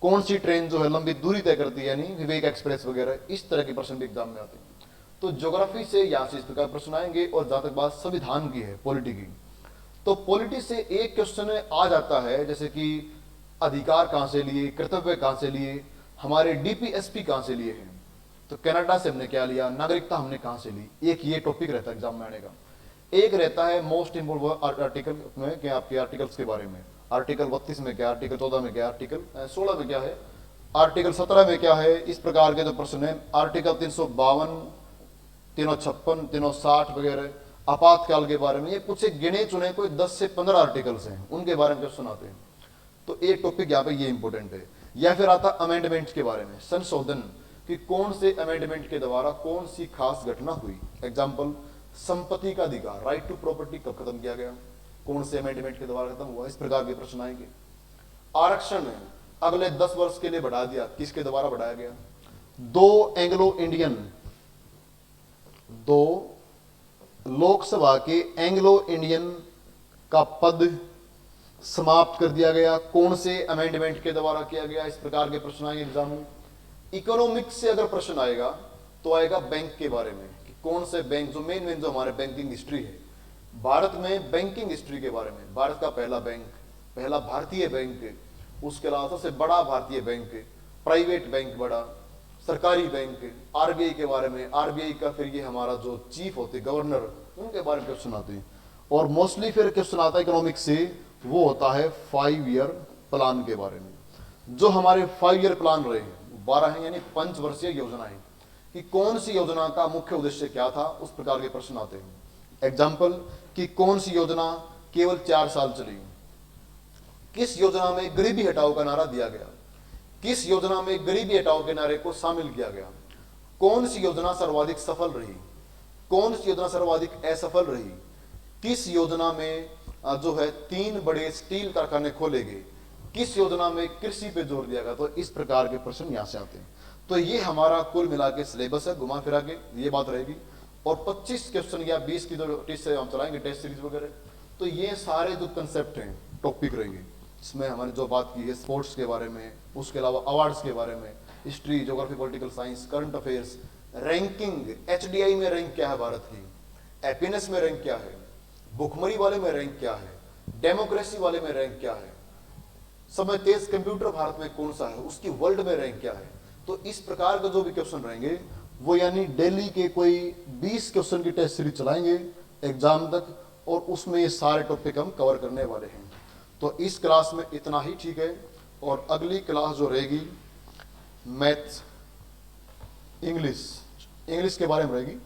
कौन सी ट्रेन जो है लंबी दूरी तय करती है, यानी विवेक एक्सप्रेस वगैरह, इस तरह के प्रश्न भी एग्जाम में आते हैं। तो ज्योग्राफी से यहां से इस प्रकार प्रश्न आएंगे। और जहां तक बात संविधान की है, पॉलिटी की, तो पॉलिटी से एक क्वेश्चन आ जाता है, जैसे कि अधिकार कहां से लिए, कर्तव्य कहां से लिए, हमारे डीपीएसपी कहां से लिए हैं, तो कनाडा से हमने क्या लिया, नागरिकता हमने कहां से ली, एक ये टॉपिक रहता है एग्जाम में आने का। एक रहता है मोस्ट इंपोर्टेंट आर्टिकल में, क्या आपके आर्टिकल्स के बारे में, आर्टिकल 32 में क्या, आर्टिकल 14 में क्या, आर्टिकल 16 में क्या है, आर्टिकल 17 में क्या है, इस प्रकार के जो प्रश्न है। आर्टिकल 352, 356, 360 वगैरह, आपातकाल के बारे में, ये कुछ एक गिने चुने कोई 10 से 15 आर्टिकल्स हैं, उनके बारे में क्वेश्चन आते हैं। तो एक टॉपिक यहाँ पे ये इंपॉर्टेंट है। या फिर आता अमेंडमेंट के बारे में, संशोधन, कि कौन से अमेंडमेंट के द्वारा कौन सी खास घटना हुई। एग्जाम्पल, संपत्ति का अधिकार, राइट टू प्रॉपर्टी कब खत्म किया गया, कौन से अमेंडमेंट के द्वारा खत्म हुआ, इस प्रकार के प्रश्न आएंगे। आरक्षण है, अगले 10 वर्ष के लिए बढ़ा दिया, किसके द्वारा बढ़ाया गया। 2 एंग्लो इंडियन, 2 लोकसभा के एंग्लो इंडियन का पद समाप्त कर दिया गया, कौन से अमेंडमेंट के द्वारा किया गया, इस प्रकार के प्रश्न आएंगे एग्जाम में। इकोनॉमिक्स से अगर प्रश्न आएगा तो आएगा बैंक के बारे में, कि कौन से बैंक, जो मेन जो हमारे बैंकिंग हिस्ट्री है भारत में, बैंकिंग हिस्ट्री के बारे में, भारत का पहला बैंक, पहला भारतीय बैंक, उसके अलावा सबसे बड़ा भारतीय बैंक, प्राइवेट बैंक बड़ा, सरकारी बैंक, आरबीआई के बारे में, आरबीआई का फिर ये हमारा जो चीफ होते गवर्नर, उनके बारे में क्वेश्चन आते हैं। और मोस्टली फिर क्वेश्चन आता है इकोनॉमिक्स से, वो होता है 5 ईयर प्लान के बारे में। जो हमारे 5 ईयर प्लान रहे हैं 12 हैं, यानी पंचवर्षीय योजनाएं, कि कौन सी योजना का मुख्य उद्देश्य क्या था, उस प्रकार के प्रश्न आते हैं। एग्जाम्पल, कि कौन सी योजना केवल 4 साल चली, किस योजना में गरीबी हटाओ का नारा दिया गया, किस योजना में गरीबी हटाओ के नारे को शामिल किया गया, कौन सी योजना सर्वाधिक सफल रही, कौन सी योजना सर्वाधिक असफल रही, किस योजना में जो है 3 बड़े स्टील कारखाने खोले गए, किस योजना में कृषि पे जोर दिया गया। तो इस प्रकार के प्रश्न यहां से आते हैं। तो ये हमारा कुल मिला के सिलेबस है, घुमा फिरा के ये बात रहेगी। और 25 क्वेश्चन या 20 की जो टेस्ट हम चलाएंगे, टेस्ट सीरीज वगैरह, तो ये सारे जो कंसेप्ट हैं, टॉपिक रहेंगे। इसमें हमने जो बात की है स्पोर्ट्स के बारे में, उसके अलावा अवार्ड्स के बारे में, history, geography, political science, current affairs, ranking, HDI में रैंक क्या है भारत की, हैप्पीनेस में रैंक क्या है, भुखमरी वाले में रैंक क्या है, डेमोक्रेसी वाले में रैंक क्या है, समय तेज कंप्यूटर भारत में कौन सा है, उसकी वर्ल्ड में रैंक क्या है। तो इस प्रकार के जो भी क्वेश्चन रहेंगे वो यानी डेली के कोई 20 क्वेश्चन की टेस्ट सीरीज चलाएंगे एग्जाम तक, और उसमें ये सारे टॉपिक हम कवर करने वाले हैं। तो इस क्लास में इतना ही ठीक है। और अगली क्लास जो रहेगी मैथ, इंग्लिश के बारे में रहेगी।